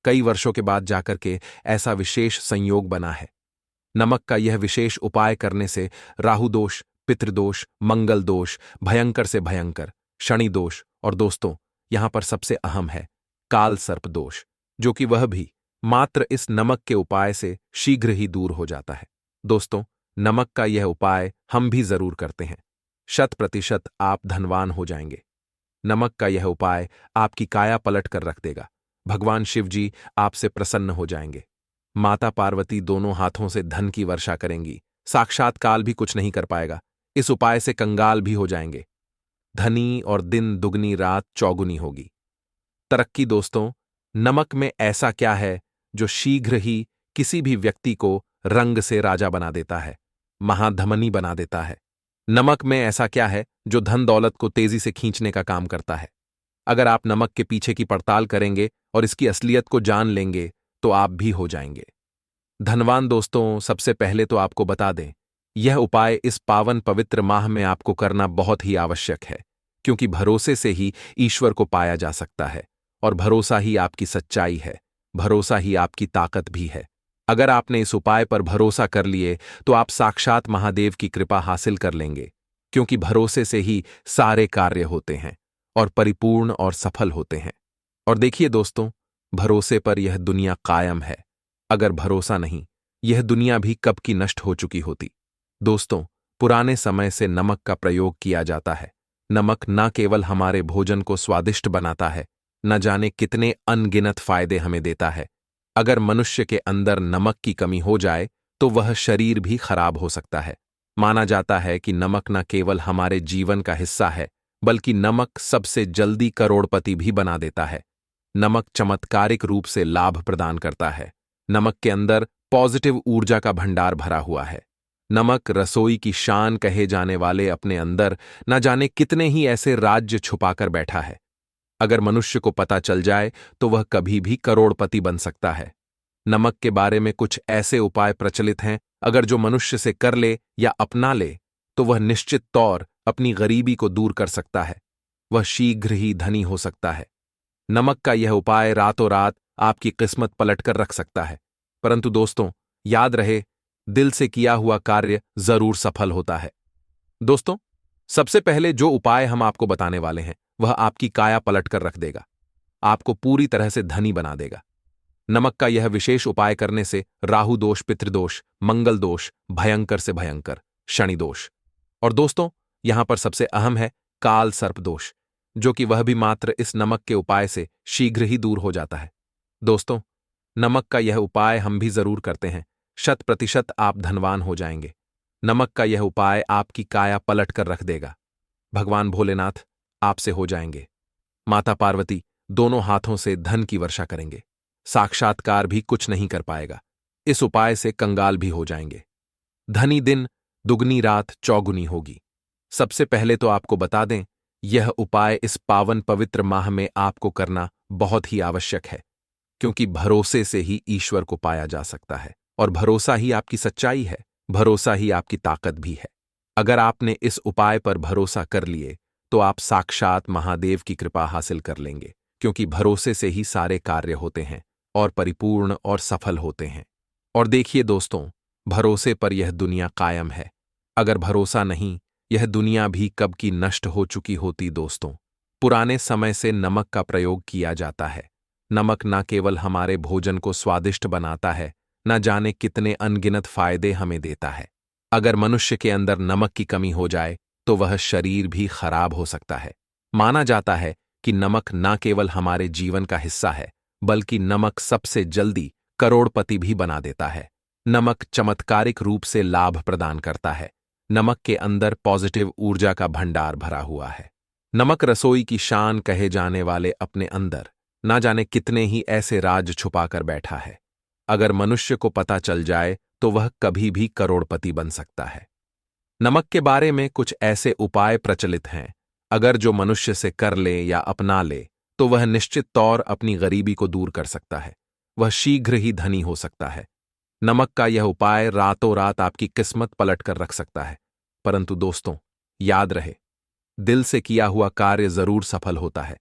कई वर्षों के बाद जाकर के ऐसा विशेष संयोग बना है। नमक का यह विशेष उपाय करने से राहु दोष, पितृदोष, मंगल दोष, भयंकर से भयंकर शनि दोष और दोस्तों, यहां पर सबसे अहम है काल सर्प दोष, जो कि वह भी मात्र इस नमक के उपाय से शीघ्र ही दूर हो जाता है। दोस्तों, नमक का यह उपाय हम भी जरूर करते हैं। 100% आप धनवान हो जाएंगे। नमक का यह उपाय आपकी काया पलट कर रख देगा। भगवान शिव जी आपसे प्रसन्न हो जाएंगे। माता पार्वती दोनों हाथों से धन की वर्षा करेंगी। साक्षात काल भी कुछ नहीं कर पाएगा। इस उपाय से कंगाल भी हो जाएंगे। धनी और दिन दुगनी रात चौगुनी होगी। तरक्की दोस्तों, नमक में ऐसा क्या है जो शीघ्र ही किसी भी व्यक्ति को रंग से राजा बना देता है, महाधमनी बना देता है? नमक में ऐसा क्या है जो धन दौलत को तेजी से खींचने का काम करता है? अगर आप नमक के पीछे की पड़ताल करेंगे और इसकी असलियत को जान लेंगे तो आप भी हो जाएंगे धनवान। दोस्तों, सबसे पहले तो आपको बता दें, यह उपाय इस पावन पवित्र माह में आपको करना बहुत ही आवश्यक है, क्योंकि भरोसे से ही ईश्वर को पाया जा सकता है और भरोसा ही आपकी सच्चाई है, भरोसा ही आपकी ताकत भी है। अगर आपने इस उपाय पर भरोसा कर लिए तो आप साक्षात महादेव की कृपा हासिल कर लेंगे, क्योंकि भरोसे से ही सारे कार्य होते हैं और परिपूर्ण और सफल होते हैं। और देखिए दोस्तों, भरोसे पर यह दुनिया कायम है। अगर भरोसा नहीं, यह दुनिया भी कब की नष्ट हो चुकी होती। दोस्तों, पुराने समय से नमक का प्रयोग किया जाता है। नमक न केवल हमारे भोजन को स्वादिष्ट बनाता है, न जाने कितने अनगिनत फायदे हमें देता है। अगर मनुष्य के अंदर नमक की कमी हो जाए तो वह शरीर भी खराब हो सकता है। माना जाता है कि नमक न केवल हमारे जीवन का हिस्सा है, बल्कि नमक सबसे जल्दी करोड़पति भी बना देता है। नमक चमत्कारिक रूप से लाभ प्रदान करता है। नमक के अंदर पॉजिटिव ऊर्जा का भंडार भरा हुआ है। नमक रसोई की शान कहे जाने वाले अपने अंदर न जाने कितने ही ऐसे राज्य छुपाकर बैठा है। अगर मनुष्य को पता चल जाए तो वह कभी भी करोड़पति बन सकता है। नमक के बारे में कुछ ऐसे उपाय प्रचलित हैं, अगर जो मनुष्य से कर ले या अपना ले तो वह निश्चित तौर अपनी गरीबी को दूर कर सकता है। वह शीघ्र ही धनी हो सकता है। नमक का यह उपाय रातों रात आपकी किस्मत पलटकर रख सकता है। परंतु दोस्तों, याद रहे, दिल से किया हुआ कार्य जरूर सफल होता है। दोस्तों, सबसे पहले जो उपाय हम आपको बताने वाले हैं वह आपकी काया पलटकर रख देगा, आपको पूरी तरह से धनी बना देगा। नमक का यह विशेष उपाय करने से राहु दोष, पितृदोष, मंगल दोष, भयंकर से भयंकर शनि दोष और दोस्तों, यहां पर सबसे अहम है काल सर्प दोष, जो कि वह भी मात्र इस नमक के उपाय से शीघ्र ही दूर हो जाता है। दोस्तों, नमक का यह उपाय हम भी जरूर करते हैं। 100% आप धनवान हो जाएंगे। नमक का यह उपाय आपकी काया पलट कर रख देगा। भगवान भोलेनाथ आपसे हो जाएंगे। माता पार्वती दोनों हाथों से धन की वर्षा करेंगे। साक्षात्कार भी कुछ नहीं कर पाएगा। इस उपाय से कंगाल भी हो जाएंगे। धनी दिन दुगनी रात चौगुनी होगी। सबसे पहले तो आपको बता दें, यह उपाय इस पावन पवित्र माह में आपको करना बहुत ही आवश्यक है, क्योंकि भरोसे से ही ईश्वर को पाया जा सकता है और भरोसा ही आपकी सच्चाई है, भरोसा ही आपकी ताकत भी है। अगर आपने इस उपाय पर भरोसा कर लिए तो आप साक्षात महादेव की कृपा हासिल कर लेंगे, क्योंकि भरोसे से ही सारे कार्य होते हैं और परिपूर्ण और सफल होते हैं। और देखिए दोस्तों, भरोसे पर यह दुनिया कायम है। अगर भरोसा नहीं, यह दुनिया भी कब की नष्ट हो चुकी होती। दोस्तों, पुराने समय से नमक का प्रयोग किया जाता है। नमक न केवल हमारे भोजन को स्वादिष्ट बनाता है, न जाने कितने अनगिनत फायदे हमें देता है। अगर मनुष्य के अंदर नमक की कमी हो जाए तो वह शरीर भी खराब हो सकता है। माना जाता है कि नमक न केवल हमारे जीवन का हिस्सा है, बल्कि नमक सबसे जल्दी करोड़पति भी बना देता है। नमक चमत्कारिक रूप से लाभ प्रदान करता है। नमक के अंदर पॉजिटिव ऊर्जा का भंडार भरा हुआ है। नमक रसोई की शान कहे जाने वाले अपने अंदर ना जाने कितने ही ऐसे राज छुपाकर बैठा है। अगर मनुष्य को पता चल जाए तो वह कभी भी करोड़पति बन सकता है। नमक के बारे में कुछ ऐसे उपाय प्रचलित हैं, अगर जो मनुष्य से कर ले या अपना ले तो वह निश्चित तौर अपनी गरीबी को दूर कर सकता है। वह शीघ्र ही धनी हो सकता है। नमक का यह उपाय रातों रात आपकी किस्मत पलट कर रख सकता है। परंतु दोस्तों, याद रहे, दिल से किया हुआ कार्य जरूर सफल होता है।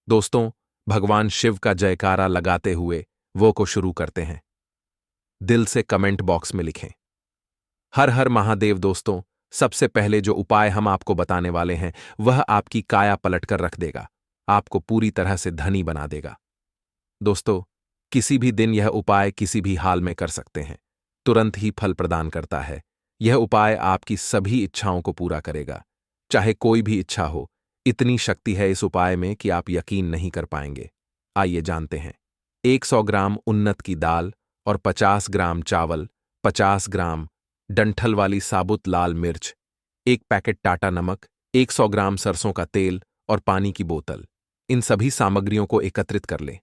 दोस्तों, भगवान शिव का जयकारा लगाते हुए वो को शुरू करते हैं। दिल से कमेंट बॉक्स में लिखें, हर हर महादेव। दोस्तों, सबसे पहले जो उपाय हम आपको बताने वाले हैं वह आपकी काया पलट कर रख देगा, आपको पूरी तरह से धनी बना देगा। दोस्तों, किसी भी दिन यह उपाय किसी भी हाल में कर सकते हैं, तुरंत ही फल प्रदान करता है। यह उपाय आपकी सभी इच्छाओं को पूरा करेगा, चाहे कोई भी इच्छा हो। इतनी शक्ति है इस उपाय में कि आप यकीन नहीं कर पाएंगे। आइए जानते हैं। 100 ग्राम उन्नत की दाल और 50 ग्राम चावल, 50 ग्राम डंठल वाली साबुत लाल मिर्च, 1 पैकेट टाटा नमक, 100 ग्राम सरसों का तेल और पानी की बोतल। इन सभी सामग्रियों को एकत्रित कर लें।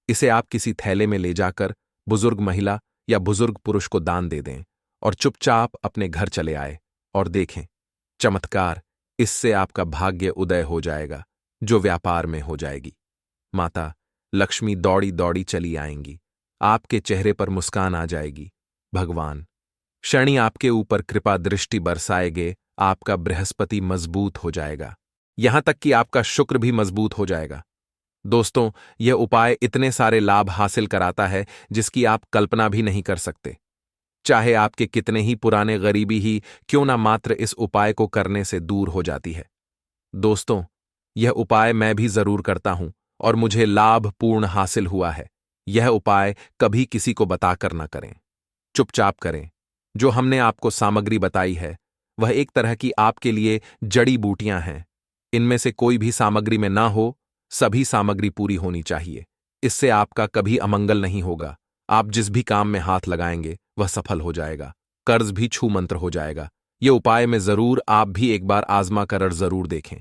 इसे आप किसी थैले में ले जाकर बुजुर्ग महिला या बुजुर्ग पुरुष को दान दे दें और चुपचाप अपने घर चले आए और देखें चमत्कार। इससे आपका भाग्य उदय हो जाएगा, जो व्यापार में हो जाएगी। माता लक्ष्मी दौड़ी दौड़ी चली आएंगी, आपके चेहरे पर मुस्कान आ जाएगी। भगवान शनि आपके ऊपर कृपा दृष्टि बरसाएंगे, आपका बृहस्पति मजबूत हो जाएगा, यहां तक कि आपका शुक्र भी मजबूत हो जाएगा। दोस्तों, यह उपाय इतने सारे लाभ हासिल कराता है जिसकी आप कल्पना भी नहीं कर सकते। चाहे आपके कितने ही पुराने गरीबी ही क्यों ना मात्र इस उपाय को करने से दूर हो जाती है। दोस्तों, यह उपाय मैं भी जरूर करता हूं और मुझे लाभ पूर्ण हासिल हुआ है। यह उपाय कभी किसी को बताकर न करें, चुपचाप करें। जो हमने आपको सामग्री बताई है वह एक तरह की आपके लिए जड़ी बूटियां हैं। इनमें से कोई भी सामग्री में ना हो, सभी सामग्री पूरी होनी चाहिए। इससे आपका कभी अमंगल नहीं होगा। आप जिस भी काम में हाथ लगाएंगे वह सफल हो जाएगा, कर्ज भी छू मंत्र हो जाएगा। यह उपाय में जरूर आप भी एक बार आजमा कर जरूर देखें।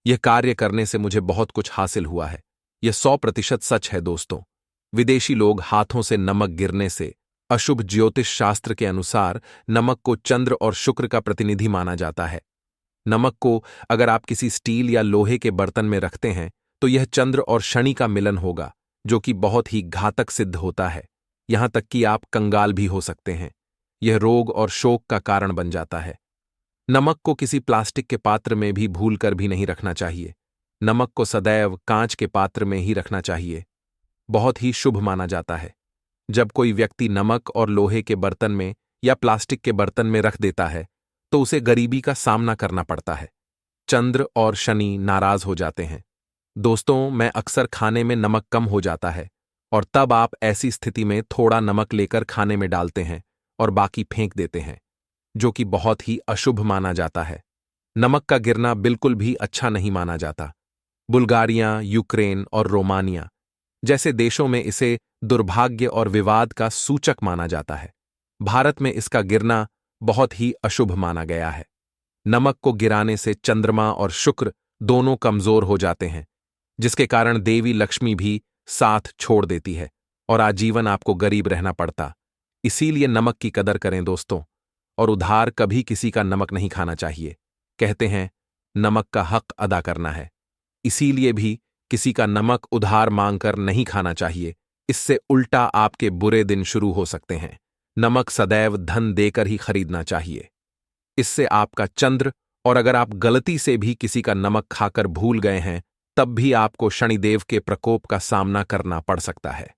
यह कार्य करने से मुझे बहुत कुछ हासिल हुआ है। यह 100% सच है। दोस्तों, विदेशी लोग हाथों से नमक गिरने से अशुभ ज्योतिष शास्त्र के अनुसार नमक को चंद्र और शुक्र का प्रतिनिधि माना जाता है। नमक को अगर आप किसी स्टील या लोहे के बर्तन में रखते हैं तो यह चंद्र और शनि का मिलन होगा, जो कि बहुत ही घातक सिद्ध होता है। यहां तक कि आप कंगाल भी हो सकते हैं। यह रोग और शोक का कारण बन जाता है। नमक को किसी प्लास्टिक के पात्र में भी भूलकर भी नहीं रखना चाहिए। नमक को सदैव कांच के पात्र में ही रखना चाहिए। बहुत ही शुभ माना जाता है। जब कोई व्यक्ति नमक और लोहे के बर्तन में या प्लास्टिक के बर्तन में रख देता है तो उसे गरीबी का सामना करना पड़ता है। चंद्र और शनि नाराज हो जाते हैं। दोस्तों, मैं अक्सर खाने में नमक कम हो जाता है और तब आप ऐसी स्थिति में थोड़ा नमक लेकर खाने में डालते हैं और बाकी फेंक देते हैं, जो कि बहुत ही अशुभ माना जाता है। नमक का गिरना बिल्कुल भी अच्छा नहीं माना जाता। बुल्गारिया, यूक्रेन और रोमानिया जैसे देशों में इसे दुर्भाग्य और विवाद का सूचक माना जाता है। भारत में इसका गिरना बहुत ही अशुभ माना गया है। नमक को गिराने से चंद्रमा और शुक्र दोनों कमजोर हो जाते हैं, जिसके कारण देवी लक्ष्मी भी साथ छोड़ देती है और आजीवन आपको गरीब रहना पड़ता। इसीलिए नमक की कदर करें दोस्तों, और उधार कभी किसी का नमक नहीं खाना चाहिए। कहते हैं नमक का हक अदा करना है, इसीलिए भी किसी का नमक उधार मांगकर नहीं खाना चाहिए। इससे उल्टा आपके बुरे दिन शुरू हो सकते हैं। नमक सदैव धन देकर ही खरीदना चाहिए, इससे आपका चंद्र, और अगर आप गलती से भी किसी का नमक खाकर भूल गए हैं तब भी आपको शनिदेव के प्रकोप का सामना करना पड़ सकता है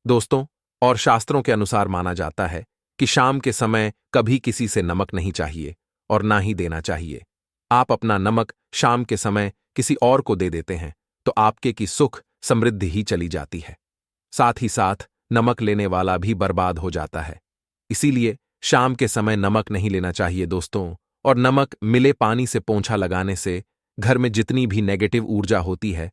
दोस्तों। और शास्त्रों के अनुसार माना जाता है कि शाम के समय कभी किसी से नमक नहीं चाहिए और ना ही देना चाहिए। आप अपना नमक शाम के समय किसी और को दे देते हैं तो आपके की सुख समृद्धि ही चली जाती है, साथ ही साथ नमक लेने वाला भी बर्बाद हो जाता है। इसीलिए शाम के समय नमक नहीं लेना चाहिए दोस्तों। और नमक मिले पानी से पोंछा लगाने से घर में जितनी भी नेगेटिव ऊर्जा होती है